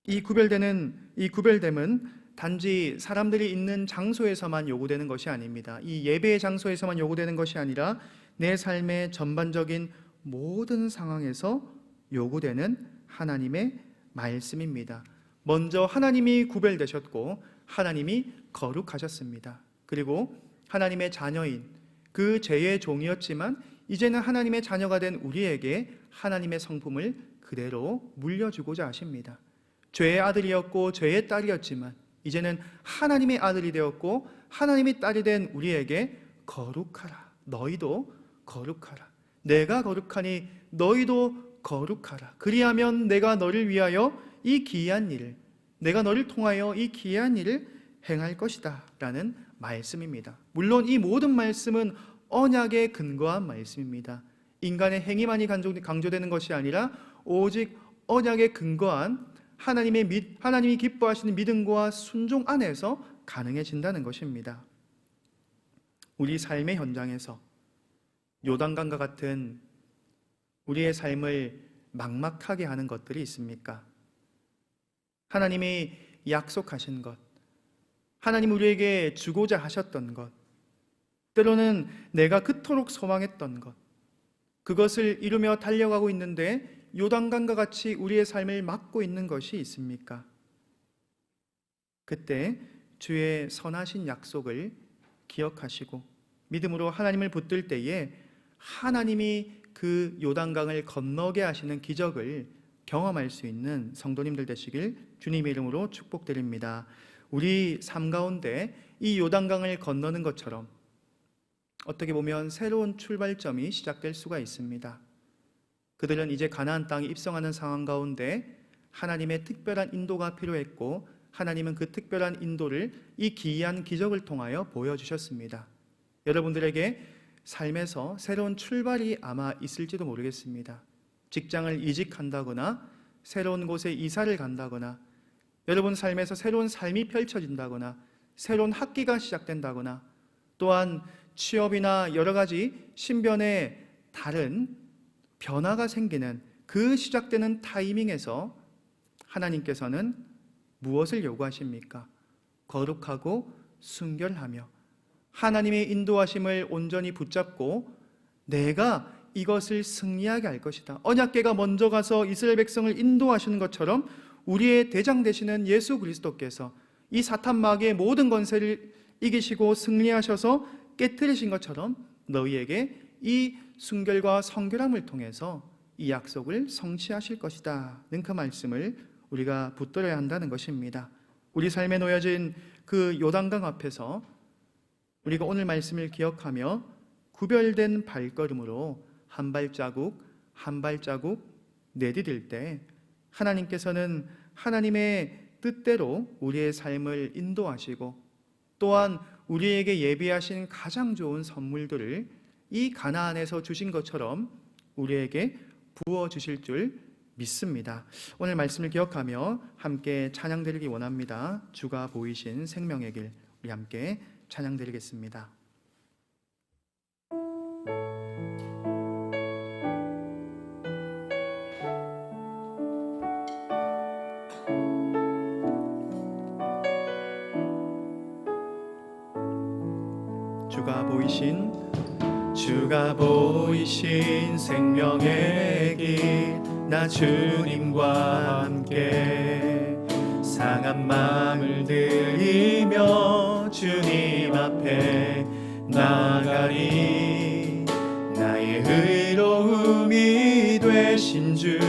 C: 이 구별됨은 단지 사람들이 있는 장소에서만 요구되는 것이 아닙니다. 이 예배의 장소에서만 요구되는 것이 아니라 내 삶의 전반적인 모든 상황에서 요구되는 하나님의 말씀입니다. 먼저 하나님이 구별되셨고 하나님이 거룩하셨습니다. 그리고 하나님의 자녀인, 그 죄의 종이었지만 이제는 하나님의 자녀가 된 우리에게 하나님의 성품을 그대로 물려주고자 하십니다. 죄의 아들이었고 죄의 딸이었지만 이제는 하나님의 아들이 되었고 하나님의 딸이 된 우리에게 거룩하라. 너희도 거룩하라. 내가 거룩하니 너희도 거룩하라. 그리하면 내가 너를 위하여 이 기이한 일을, 내가 너를 통하여 이 기이한 일을 행할 것이다 라는 말씀입니다. 물론 이 모든 말씀은 언약에 근거한 말씀입니다. 인간의 행위만이 강조되는 것이 아니라 오직 언약에 근거한 하나님이 기뻐하시는 믿음과 순종 안에서 가능해진다는 것입니다. 우리 삶의 현장에서 요단강과 같은 우리의 삶을 막막하게 하는 것들이 있습니까? 하나님이 약속하신 것, 하나님 우리에게 주고자 하셨던 것, 때로는 내가 그토록 소망했던 것, 그것을 이루며 달려가고 있는데 요단강과 같이 우리의 삶을 막고 있는 것이 있습니까? 그때 주의 선하신 약속을 기억하시고 믿음으로 하나님을 붙들 때에 하나님이 그 요단강을 건너게 하시는 기적을 경험할 수 있는 성도님들 되시길 주님의 이름으로 축복드립니다. 우리 삶 가운데 이 요단강을 건너는 것처럼 어떻게 보면 새로운 출발점이 시작될 수가 있습니다. 그들은 이제 가나안 땅에 입성하는 상황 가운데 하나님의 특별한 인도가 필요했고 하나님은 그 특별한 인도를 이 기이한 기적을 통하여 보여주셨습니다. 여러분들에게 삶에서 새로운 출발이 아마 있을지도 모르겠습니다. 직장을 이직한다거나 새로운 곳에 이사를 간다거나 여러분 삶에서 새로운 삶이 펼쳐진다거나 새로운 학기가 시작된다거나 또한 취업이나 여러 가지 신변에 다른 변화가 생기는 그 시작되는 타이밍에서 하나님께서는 무엇을 요구하십니까? 거룩하고 순결하며 하나님의 인도하심을 온전히 붙잡고 내가 이것을 승리하게 할 것이다. 언약궤가 먼저 가서 이스라엘 백성을 인도하시는 것처럼 우리의 대장 되시는 예수 그리스도께서 이 사탄 마귀의 모든 권세를 이기시고 승리하셔서 깨뜨리신 것처럼 너희에게 이 순결과 성결함을 통해서 이 약속을 성취하실 것이다 는 그 말씀을 우리가 붙들어야 한다는 것입니다. 우리 삶에 놓여진 그 요단강 앞에서 우리가 오늘 말씀을 기억하며 구별된 발걸음으로 한 발자국 한 발자국 내디딜 때 하나님께서는 하나님의 뜻대로 우리의 삶을 인도하시고 또한 우리에게 예비하신 가장 좋은 선물들을 이 가나안에서 주신 것처럼 우리에게 부어주실 줄 믿습니다. 오늘 말씀을 기억하며 함께 찬양드리기 원합니다. 주가 보이신 생명의 길, 우리 함께 찬양드리겠습니다. 주가 보이신 생명의 길, 나 주님과 함께 상한 마음을 들이며 주님 앞에 나가리. 나의 의로움이 되신 주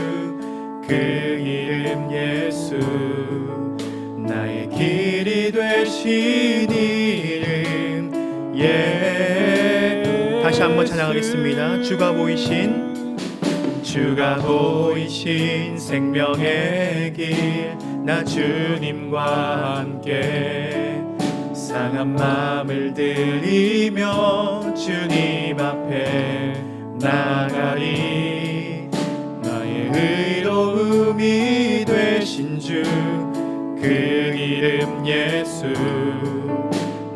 C: 그 이름 예수, 나의 길이 되신 이름 다시 한번 찬양하겠습니다. 주가 보이신 생명의 길, 나 주님과 함께 상한 마음을 들이며 주님 앞에 나가리. 나의 의로움이 되신 주 그 이름 예수,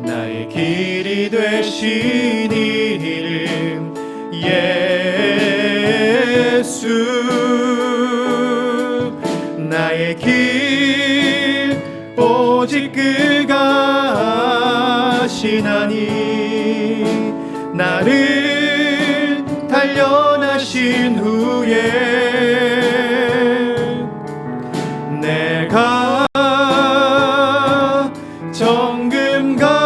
C: 나의 길이 되신 이름 예수. 나의 길 오직 그가 하시나니, 나를 단련하신 후에 내가 정금같이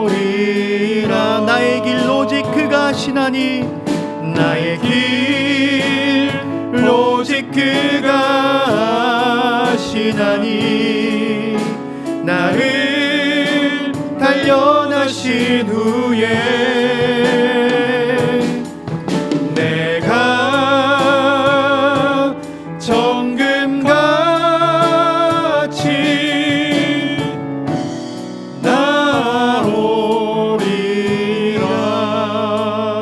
C: 나오리라. 나의 길 오직 그가 하시나니, 나의 길 오직 그가 하시나니, 나를 단련하신 후에 내가 정금같이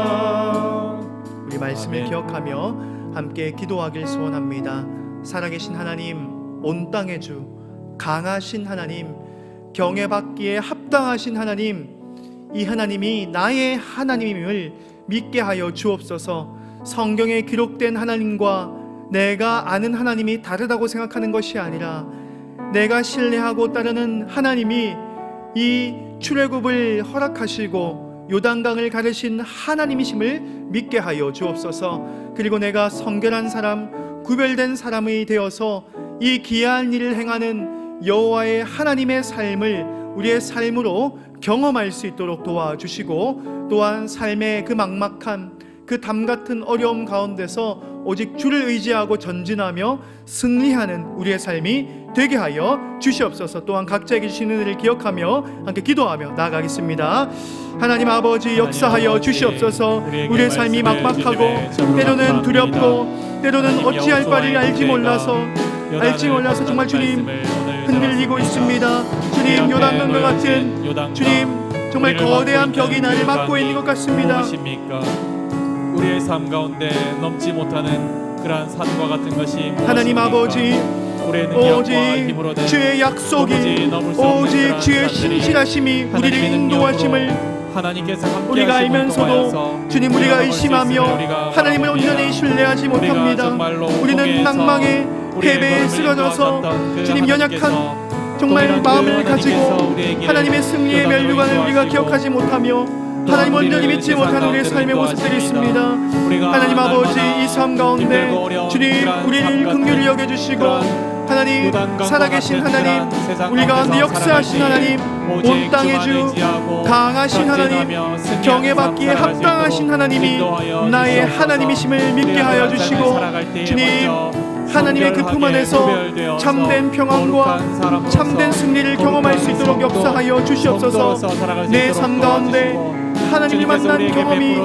C: 나오리라. 우리 말씀을 기억하며 함께 기도하길 소원합니다. 살아계신 하나님, 온 땅의 주, 강하신 하나님, 경외받기에 합당하신 하나님, 이 하나님이 나의 하나님임을 믿게 하여 주옵소서. 성경에 기록된 하나님과 내가 아는 하나님이 다르다고 생각하는 것이 아니라 내가 신뢰하고 따르는 하나님이 이 출애굽을 허락하시고 요단강을 가르신 하나님이심을 믿게 하여 주옵소서. 그리고 내가 성결한 사람, 구별된 사람이 되어서 이 귀한 일을 행하는 여호와의 하나님의 삶을 우리의 삶으로 경험할 수 있도록 도와주시고, 또한 삶의 그 막막한 그 담 같은 어려움 가운데서 오직 주를 의지하고 전진하며 승리하는 우리의 삶이 되게 하여 주시옵소서. 또한 각자에게 주시는 은혜를 기억하며 함께 기도하며 나아가겠습니다. 하나님 아버지, 역사하여 주시옵소서. 우리의 삶이 막막하고 때로는 두렵고 때로는 어찌할 바를 알지 몰라서 정말 주님 흔들리고 있습니다. 주님, 요단강과 같은 주님 정말 거대한 벽이 나를 막고 있는 것 같습니다.
D: 무엇입니까? 우리의 삶 가운데 넘지 못하는 그러한 산과 같은 것이
C: 하나님 아버지,
D: 우리의 능력과
C: 오직
D: 힘으로 된
C: 주의 약속이, 오직 주의 신실하심이 우리를 인도하심을
D: 하나님께서 함께
C: 우리가
D: 하심을
C: 알면서도
D: 통하여서
C: 주님, 우리가 의심하며 하나님을 온전히 신뢰하지 못합니다. 우리는 낭망에 패배에 쓰러져서 주님 연약한 정말 마음을 가지고 하나님의 승리의 멸류관을 우리가 기억하지 못하며 하나님 온전히 믿지 못하는 우리의 삶의 모습들이 있습니다. 하나님 아버지, 이 삶 가운데 주님 우리를 긍휼히 여겨주시고 하나님 살아계신 하나님, 우리 가운데 역사하신 하나님, 온 땅의 주 강하신 하나님, 경외받기에 합당하신 하나님이 나의 하나님이심을 믿게 하여 주시고, 주님 하나님의 그 품 안에서 참된 평안과 참된 승리를 경험할 수 있도록 역사하여 주시옵소서. 내 삶 가운데 하나님을 만난 경험이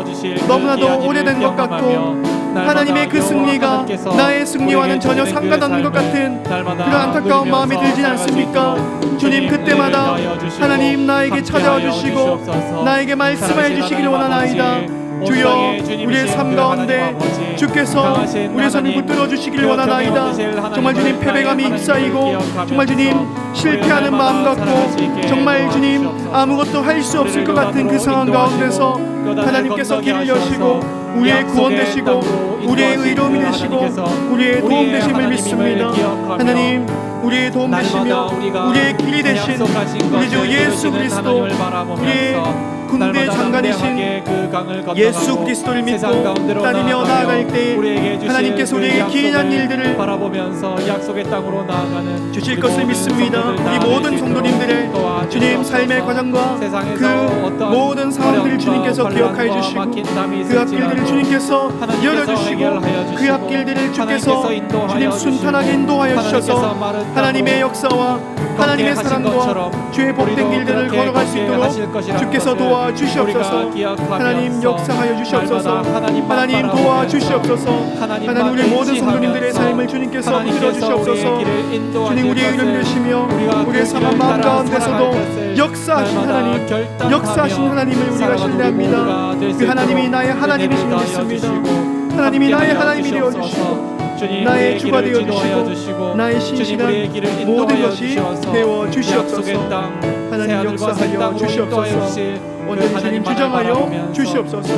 C: 너무나도 오래된 것 같고 하나님의 그 승리가 나의 승리와는 전혀 상관없는 것 같은 그런 안타까운 마음이 들지 않습니까? 주님, 그때마다 하나님 나에게 찾아와 주시고 나에게 말씀해 주시기를 원하나이다. 주여, 우리의 삶 가운데 주께서 우리의 삶을 붙들어 주시기를 원하나이다. 정말 주님 패배감이 휩싸이고 정말 주님 실패하는 마음 같고 정말 주님 아무것도 할 수 없을 것 같은 그 상황 가운데서 하나님께서 길을 여시고 우리의 구원 되시고 우리의 의로움이 되시고 우리의 도움 되심을 믿습니다. 하나님, 우리의 도움 되시며 우리의 길이 되신 우리 주 예수 그리스도, 우리의 군대 장관이신 예수 그리스도를 믿고 따르며 나아갈 때 하나님께서 우리에게 기이한 일들을
D: 바라보면서 약속의 땅으로 나아가는
C: 주실 것을 믿습니다. 우리 모든 성도님들의 주님 삶의 과정과 그 모든 상황들을 주님께서 기억하여 주시고 그 앞길들을 주님께서 열어주시고 그 앞길들을 주께서 주님 순탄하게 인도하여 주셔서 하나님의 역사와 하나님의 사랑과 주의 복된 길들을 걸어갈 수 있도록 주께서 도와주시옵소서. 하나님 역사하여 주시옵소서. 하나님 도와주시옵소서. 하나님 우리 모든 성도님들의 삶을 주님께서 붙들어 주시옵소서. 주님 우리의 이름 되시며 우리의 상한 마음 가운데서도 역사하신 하나님, 역사하신 하나님을 우리가 신뢰합니다. 그 하나님이 나의 하나님이심을 믿습니다. 하나님이 나의 하나님이 되어주시고 나의 주가 되어주시고 나의 신실한 모든 것이 되어주시옵소서. 하나님 역사하여 주시옵소서. 온전히 주님 주장하여 주시옵소서.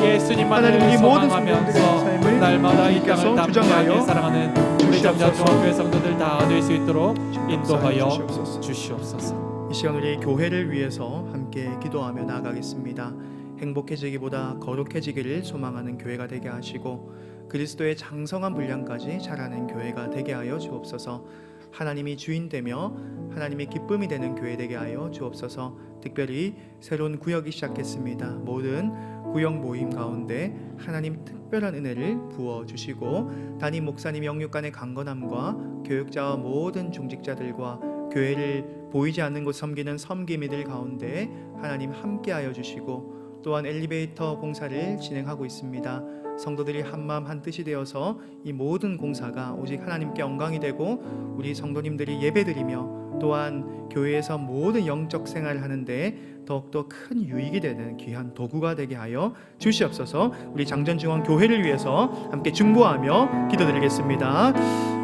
C: 하나님 우리 모든 성도들의 삶을
D: 날마다 이
C: 주님께서
D: 땅을
C: 주장하여
D: 사랑하는 우리 잠자 중학교의 성도들 다 될 수 있도록 인도하여
C: 주시옵소서.
D: 주시옵소서.
C: 이 시간 우리 교회를 위해서 함께 기도하며 나아가겠습니다. 행복해지기보다 거룩해지기를 소망하는 교회가 되게 하시고 그리스도의 장성한 분량까지 자라는 교회가 되게 하여 주옵소서. 하나님이 주인되며 하나님의 기쁨이 되는 교회 되게 하여 주옵소서. 특별히 새로운 구역이 시작했습니다. 모든 구역 모임 가운데 하나님 특별한 은혜를 부어주시고 담임 목사님 영육간의 강건함과 교육자와 모든 중직자들과 교회를 보이지 않는 곳 섬기는 섬김이들 가운데 하나님 함께하여 주시고 또한 엘리베이터 공사를 진행하고 있습니다. 성도들이 한마음 한뜻이 되어서 이 모든 공사가 오직 하나님께 영광이 되고 우리 성도님들이 예배드리며 또한 교회에서 모든 영적 생활을 하는데 더욱더 큰 유익이 되는 귀한 도구가 되게 하여 주시옵소서. 우리 장전중앙 교회를 위해서 함께 중보하며 기도드리겠습니다.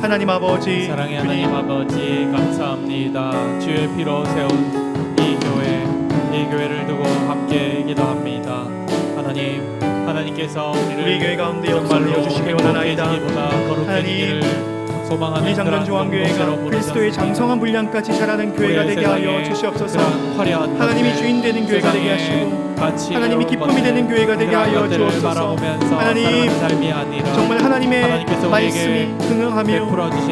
C: 하나님 아버지,
D: 사랑의
C: 주님,
D: 하나님 아버지 감사합니다. 주의 피로 세운 이 교회를 두고 함께 기도합니다. 하나님께서
C: 우리 교회 가운데 역사하여 주시기 원하나이다. 하나님,
D: 소망하는
C: 우리 장전중앙교회가 그리스도의 장성한 분량까지 자라는 교회가 되게 하여 주시옵소서. 하나님이 주인 되는 교회가 되게 하시고 하나님이 기쁨이 되는 교회가 되게 하여 주옵소서. 하나님, 정말 하나님의 말씀이 흥흥하며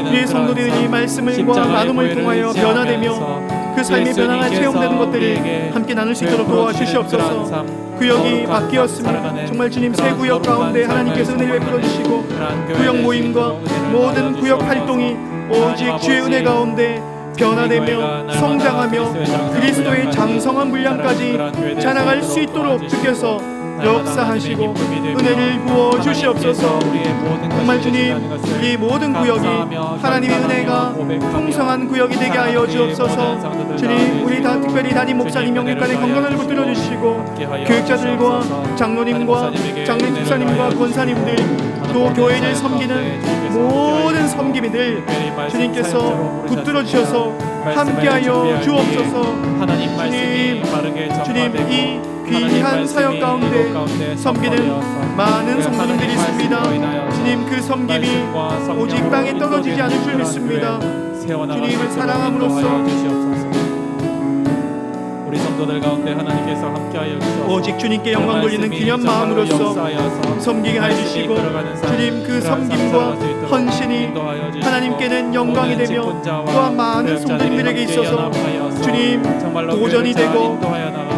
C: 우리의 성도들이 말씀과 나눔을 통하여 변화되며 그 삶의 변화가 체험되는 것들이 함께 나눌 수 있도록 도와주시옵소서. 구역이 바뀌었으며 정말 주님 새 구역 가운데 하나님께서 은혜를 베풀어 주시고 구역 모임과 모든 구역 활동이 오직 주의 은혜 가운데 변화되며 성장하며 그리스도의 장성한 분량까지 자라갈 수 있도록 주께서 역사하시고 은혜를 부어 주시옵소서. 정말 주님, 우리 모든 구역이 하나님의 은혜가 풍성한 구역이 되게 하여 주옵소서. 주님, 우리 다 특별히 담임 목사님 영육간의 건강을 붙들어 주시고 교육자들과 장로님과 장로님 집사님과 권사님들 또 교회를 섬기는 모든 섬기민들 주님께서 붙들어 주셔서 함께하여 주옵소서. 주님, 이 귀한 사역 가운데 섬기는 많은 성도님들이 있습니다. 주님, 그 섬김이 오직 땅에 떨어지지 않을 줄 믿습니다. 주님을 사랑함으로써
D: 우리 성도들 가운데 하나님께서 함께하여 주셔서
C: 오직 주님께 영광 돌리는 기념 마음으로써 섬기게 해주시고 주님, 그 섬김과 헌신이 하나님께는 영광이 되며 또한 많은 성도님들에게 있어서 주님 도전이 되고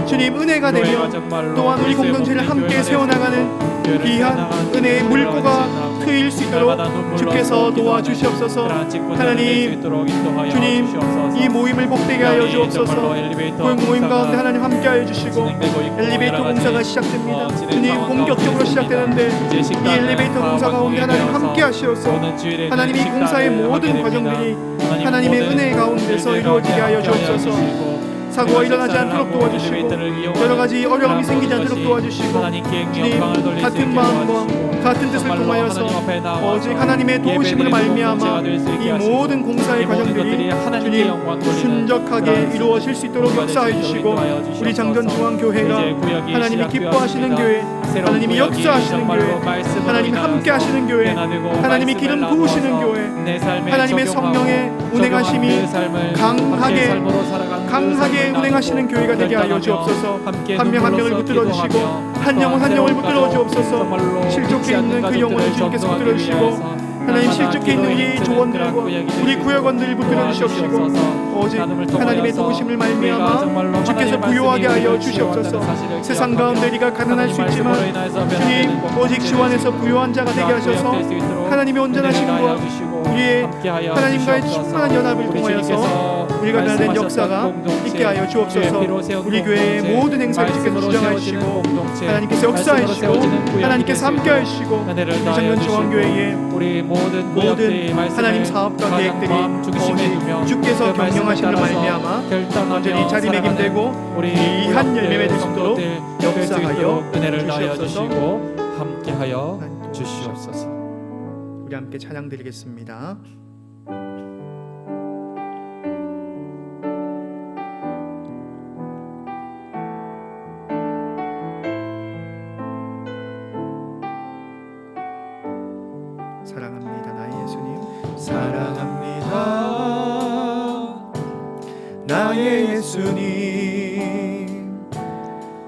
C: 주님 은혜가 되며 또한 우리 공동체를 함께 세워나가는 귀한 은혜의 물고가 트일 수 있도록 주께서 도와주시옵소서. 하나님, 주님 이 모임을 복되게 하여 주옵소서. 모임 가운데 하나님 함께하여 주시고 엘리베이터 공사가 시작됩니다. 주님, 본격적으로 시작되는데 이 엘리베이터 공사 가운데 하나님 함께하시옵소서. 하나님, 이 공사의 모든 과정들이 하나님의 은혜 가운데서 이루어지게 하여 주옵소서. 사고가 일어나지 않도록 도와주시고 여러가지 어려움이 생기지 않도록 도와주시고 주님, 같은 마음과 같은 뜻을 통하여서 오직 하나님의 도우심을 말미암아 이 모든 공사의 과정들이 주님 순적하게 이루어질 수 있도록 역사해 주시고 우리 장전중앙교회가 하나님이 기뻐하시는 교회, 하나님이 역사하시는 교회, 하나님이 함께 하시는 교회, 하나님이 기름 부으시는 교회, 하나님의 성령의 운행하심이 강하게 운행하시는 교회가 되게 하여 주옵소서. 한 명 한 명을 붙들어 주시고 한 영혼 한 영혼을 붙들어 주옵소서. 실족해 있는 그 영혼을 주님께서 붙들어 주시고 하나님, 실족해 있는 우리 조원들과 우리 구역원들을 붙들어 주시옵시고 오직 하나님의 도우심을 말미암아 주께서 부요하게 하여 주시옵소서. 세상 가운데 우리가 가난할 수 있지만 주님, 오직 주 안에서 부요한 자가 되게 하셔서 하나님의 온전하심과 우리의 하나님과의 충만한 연합을 통하여서 우리가 변화된 역사가 있게 하여 주옵소서. 우리 교회의 모든 행사를 주께서 주장하여 주시고 하나님께서 역사해 주시고 하나님께서 함께하여 주시고 장전중앙교회의 모든 하나님 사업과 계획들이 오직 주께서 경영하시는 말미암아 온전히 자리매김되고 귀한 열매 맺을 수 있도록 역사하여 주시옵소서.
D: 함께하여 주시옵소서.
C: 우리 함께 찬양 드리겠습니다. 사랑합니다 나의 예수님, 사랑합니다 나의 예수님,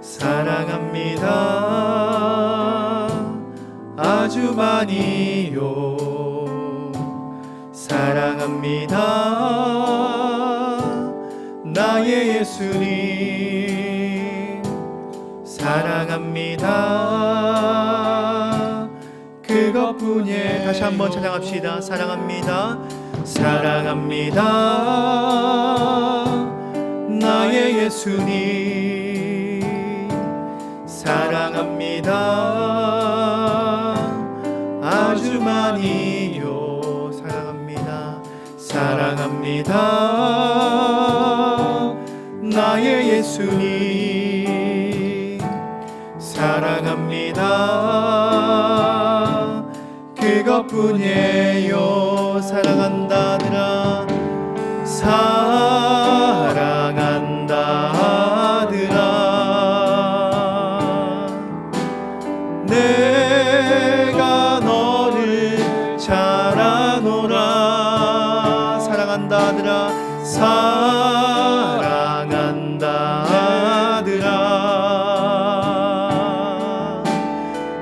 C: 사랑합니다 아주 많이요. 사랑합니다 나의 예수님, 사랑합니다 그것뿐이에요. 다시 한번 찬양합시다. 사랑합니다, 사랑합니다 나의 예수님, 사랑합니다 아주 많이요. 사랑합니다, 사랑합니다 예수님 사랑합니다. 그것뿐이에요. 사랑한다더라. 사랑한다더라. 내가 너를 잘 아노라. 사랑한다더라. 사랑한다더라.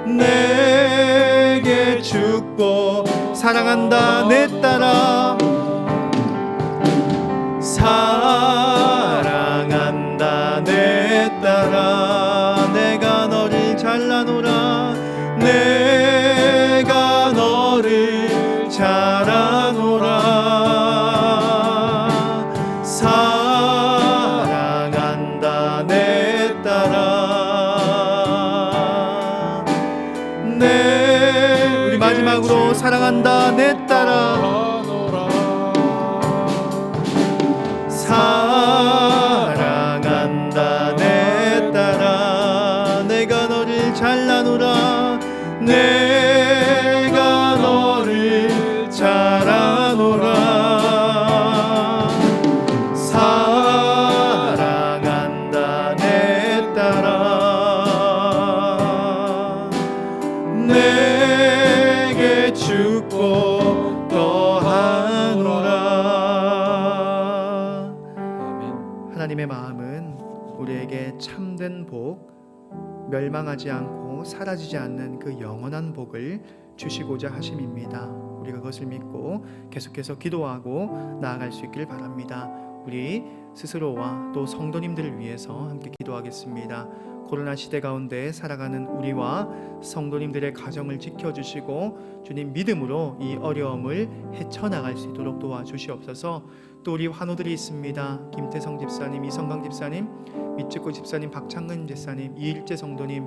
C: 내게 죽고 사랑한다 내 딸아. 사랑한다 내 딸아. 내가 너를 잘라노라. 내가 너를 잘하노라. 사랑한다 내 딸아. 우리 마지막으로 사랑한다 내 딸아. 사랑한다 내 딸아. 내가 너를 잘라노라. 내가 너를 잘하노라. 사랑한다 내 딸아. 내게 죽고 더하노라. 하나님의 마음은 우리에게 참된 복, 멸망하지 않고 사라지지 않는 그 영원한 복을 주시고자 하심입니다. 우리가 그것을 믿고 계속해서 기도하고 나아갈 수 있기를 바랍니다. 우리 스스로와 또 성도님들을 위해서 함께 기도하겠습니다. 코로나 시대 가운데 살아가는 우리와 성도님들의 가정을 지켜주시고 주님 믿음으로 이 어려움을 헤쳐나갈 수 있도록 도와주시옵소서. 또 우리 환우들이 있습니다. 김태성 집사님, 이성강 집사님, 미츠코 집사님, 박창근 집사님, 이일재 성도님,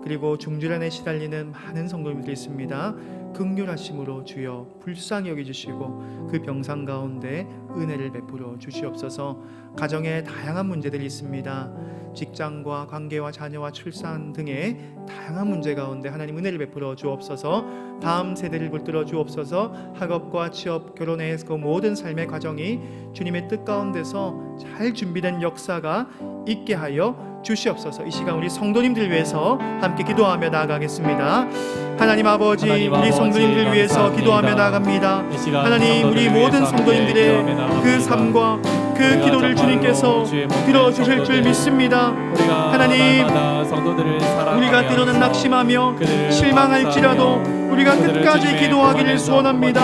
C: 그리고 중질환에 시달리는 많은 성도님들이 있습니다. 긍휼하심으로 주여 불쌍히 여겨주시고 그 병상 가운데 은혜를 베풀어 주시옵소서. 가정에 다양한 문제들이 있습니다. 직장과 관계와 자녀와 출산 등의 다양한 문제 가운데 하나님 은혜를 베풀어 주옵소서. 다음 세대를 붙들어 주옵소서. 학업과 취업, 결혼의 그 모든 삶의 과정이 주님의 뜻 가운데서 잘 준비된 역사가 있게 하여 주시옵소서. 이 시간 우리 성도님들 위해서 함께 기도하며 나아가겠습니다. 하나님 아버지, 우리 성도님들 위해서 기도하며 나아갑니다. 하나님, 우리 모든 성도님들의 그 삶과 그 기도를 주님께서 들어주실 줄 믿습니다. 하나님, 우리가 때로는 낙심하며 실망할지라도 우리가 끝까지 기도하기를 소원합니다.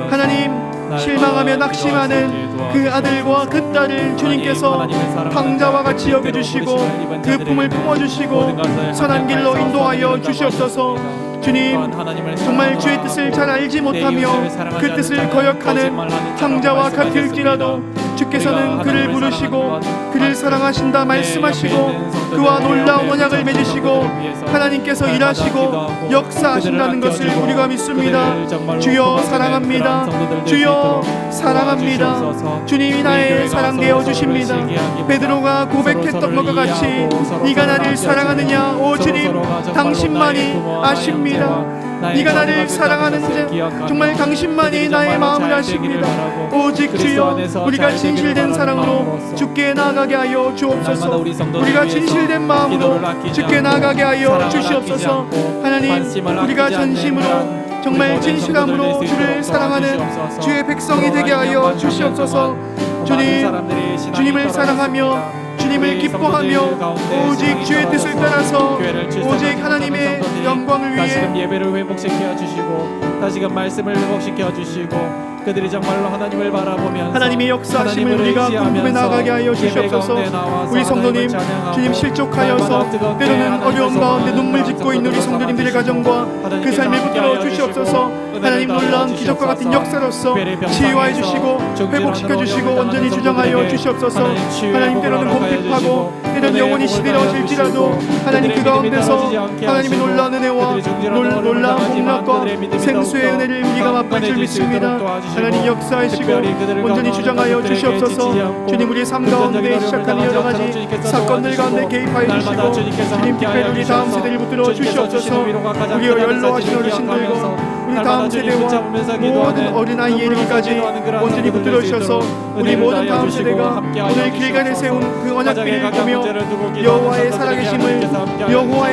C: 하나님, 실망하며 낙심하는 그 아들과 그 딸을 주님께서 방자와 같이 여겨주시고 그 품을 품어주시고 선한 길로 인도하여 주시옵소서. 주님, 정말 주의 뜻을 잘 알지 못하며 그 뜻을 거역하는 방자와 같을지라도 주께서는 그를 부르시고 그를 사랑하신다 말씀하시고 그와 놀라운 언약을 맺으시고 하나님께서 일하시고 역사하신다는 것을 우리가 믿습니다. 주여 사랑합니다. 주여 사랑합니다. 주님이 나의 사랑 되어 주십니다. 베드로가 고백했던 것과 같이 네가 나를 사랑하느냐 오 주님, 당신만이 아십니다. 네가 나를 사랑하는지 정말 당신만이 나의 마음을 아십니다. 오직 주여, 우리가 진실된 사랑으로 주께 나아가게 하여 주옵소서. 우리가 진실된 마음으로 주께 나아가게 하여 주시옵소서. 하나님, 우리가 전심으로 정말 진실함으로 주를 사랑하는 주의 백성이 되게 하여 주시옵소서. 주님, 주님을 사랑하며 주님을 기뻐하며 오직 주의 뜻을 따라서 오직 하나님의 영광을 위해
D: 다시금 예배를 회복시켜 주시고 다시금 말씀을 회복시켜 주시고 그들이 정말로 하나님을 바라보면서
C: 하나님의 역사하심을 우리가 궁금해 나가게 하여 주시옵소서. 우리 성도님, 주님 실족하여서 때로는 어려움 가운데 눈물 짓고 있는 우리 성도님들의 가정과 그 삶을 붙들어 주시옵소서. 하나님 놀라운 기적과 같은 역사로서 치유하여 주시고 회복시켜 주시고 온전히 주장하여 주시옵소서. 하나님, 때로는 공핍하고 때로는 영혼이 시들어질지라도 하나님 그 가운데서 하나님의 놀라운 은혜와 놀라운 복락과 생수 용서의 은혜를 우리가 맛볼 줄 믿습니다. 하나님 역사하시고 온전히 주장하여 주시옵소서. 주님 우리의 삶 가운데 시작하는 여러 가지 사건들 가운데 개입하여 주시고 주님 특별히 우리 다음 세대를 붙들어 주시옵소서. 우리의 연로하신 어르신들과 우리 다음 세대와 모든 어린아이 이르기까지 온전히 붙들어 주셔서 우리 모든 다음 세대가 오늘 길간에 세운 그 언약궤를 보며 여호와의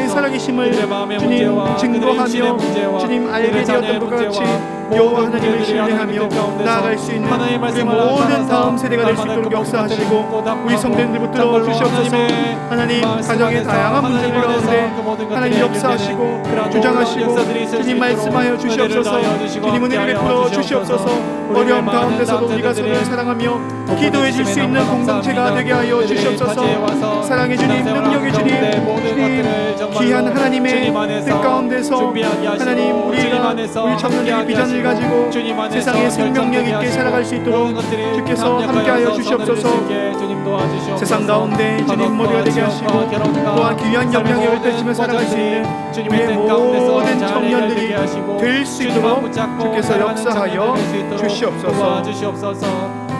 C: 살아계심을 주님 증거하며 주님 알게 되었던 것 같이 여호와 하나님을 신뢰하며 나아갈 수 있는 우리 모든 다음 세대가 될 수 있도록 역사하시고 우리 성도님들 붙들어 주시옵소서. 하나님 가정의 다양한 문제들 가운데 하나님 역사하시고 주장하시고 주님 말씀하여 주시옵소서. 주님 은혜를 베풀어 주시옵소서. 어려움 가운데서도 우리가 서로를 사랑하며 기도해 줄 수 있는 공동체가 되게 하여 주시옵소서. 사랑의 주님, 능력의 주님, 귀한 하나님의 뜻 가운데서 하나님 우리가 우리 청년들의 비전을 가지고 세상에 생명력 있게 살아갈 수 있도록 주께서 함께하여 주시옵소서. 세상 가운데 주님 머리가 되게 하시고 또한 귀한 영향의 월대심에 살아갈 수 있는 우리의 모든 청년들이 될 수 있도록 주께서 역사하여 주시옵소서.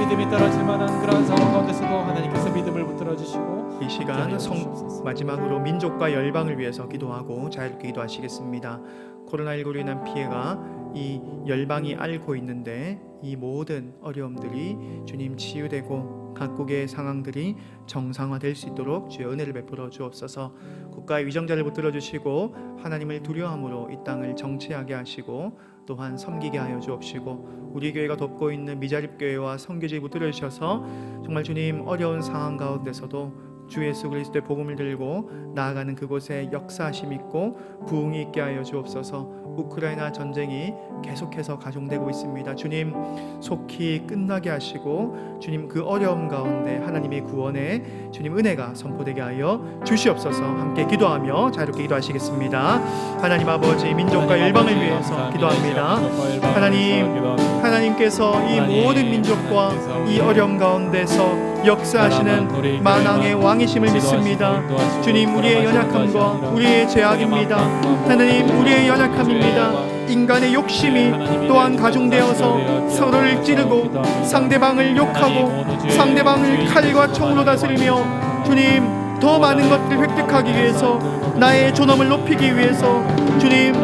D: 믿음이 떨어질 만한 그러한 상황 가운데서도 하나님께서 믿음을 붙들어 주시고
C: 이 시간 마지막으로 민족과 열방을 위해서 기도하고 자유롭게 기도하시겠습니다. 코로나19로 인한 피해가 이 열방이 앓고 있는데 이 모든 어려움들이 주님 치유되고 각국의 상황들이 정상화될 수 있도록 주의 은혜를 베풀어 주옵소서. 국가의 위정자를 붙들어 주시고 하나님을 두려움으로 이 땅을 정치하게 하시고 또한 섬기게 하여 주옵시고 우리 교회가 돕고 있는 미자립교회와 선교지에 붙들어 주셔서 정말 주님 어려운 상황 가운데서도 주 예수 그리스도의 복음을 들고 나아가는 그곳에 역사하심 있고 부흥이 있게 하여 주옵소서. 우크라이나 전쟁이 계속해서 가중되고 있습니다. 주님 속히 끝나게 하시고 주님 그 어려움 가운데 하나님의 구원에 주님 은혜가 선포되게 하여 주시옵소서. 함께 기도하며 자유롭게 기도하시겠습니다. 하나님 아버지 민족과 열방을 위해서 기도합니다. 하나님께서 이 모든 민족과 이 어려움 가운데서 역사하시는 만왕의 왕이심을 믿습니다. 주님 우리의 연약함과 우리의 죄악입니다. 하나님 우리의 연약함입니다. 인간의 욕심이 또한 가중되어서 서로를 찌르고 상대방을 욕하고 상대방을 칼과 총으로 다스리며 주님 더 많은 것들을 획득하기 위해서 나의 존엄을 높이기 위해서 주님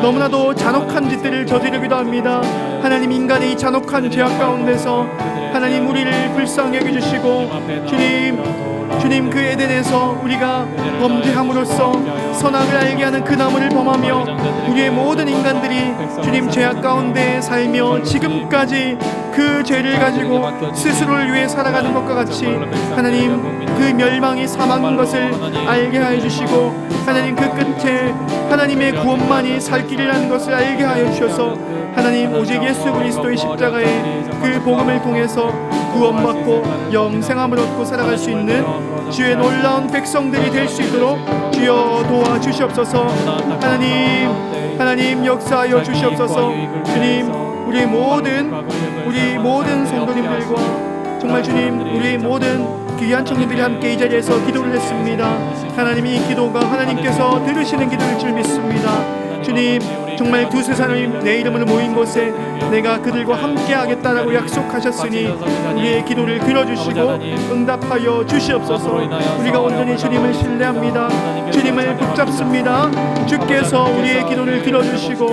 C: 너무나도 잔혹한 짓들을 저지르기도 합니다. 하나님 인간의 이 잔혹한 죄악 가운데서 하나님 우리를 불쌍히 여겨주시고 주님 그 에덴에서 우리가 범죄함으로써 선악을 알게 하는 그 나무를 범하며 우리의 모든 인간들이 주님 죄악 가운데 살며 지금까지 그 죄를 가지고 스스로를 위해 살아가는 것과 같이 하나님 그 멸망이 사망인 것을 알게 하여 주시고 하나님 그 끝에 하나님의 구원만이 살 길이라는 것을 알게 하여 주셔서 하나님 오직 예수 그리스도의 십자가의 그 복음을 통해서 구원받고 영생함을 얻고 살아갈 수 있는 주의 놀라운 백성들이 될 수 있도록 주여 도와주시옵소서. 하나님 역사하여 주시옵소서. 주님 우리 모든 성도님들과 정말 주님 우리 모든 귀한 청년들이 함께 이 자리에서 기도를 했습니다. 하나님 이 기도가 하나님께서 들으시는 기도일 줄 믿습니다. 주님 정말 두세 사람이 내 이름으로 모인 곳에 내가 그들과 함께 하겠다라고 약속하셨으니 우리의 기도를 들어주시고 응답하여 주시옵소서. 우리가 온전히 주님을 신뢰합니다. 주님을 붙잡습니다. 주께서 우리의 기도를 들어주시고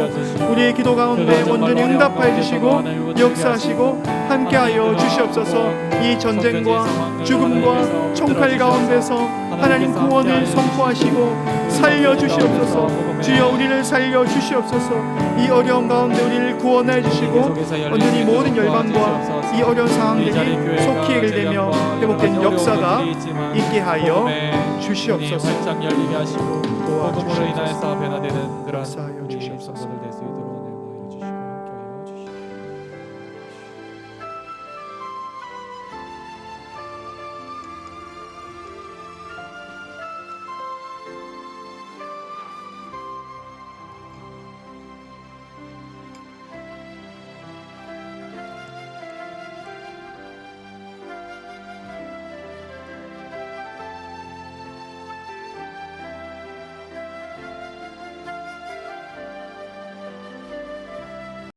C: 우리의 기도 가운데 온전히 응답하여 주시고 역사하시고 함께하여 주시옵소서. 이 전쟁과 죽음과 총칼 가운데서 하나님 구원을 선포하시고 살려주시옵소서. 주여 우리를 살려주시옵소서. 이 어려운 가운데 우리를 구원해 주시고 온전히 모든 열방과 이 어려운 상황들이 속히 해결되며 회복된 역사가 있게 하여 주시옵소서.
D: 복음으로 인하여서 변화되는 그런
C: 역사하여
D: 우리
C: 주시옵소서.
D: 성도들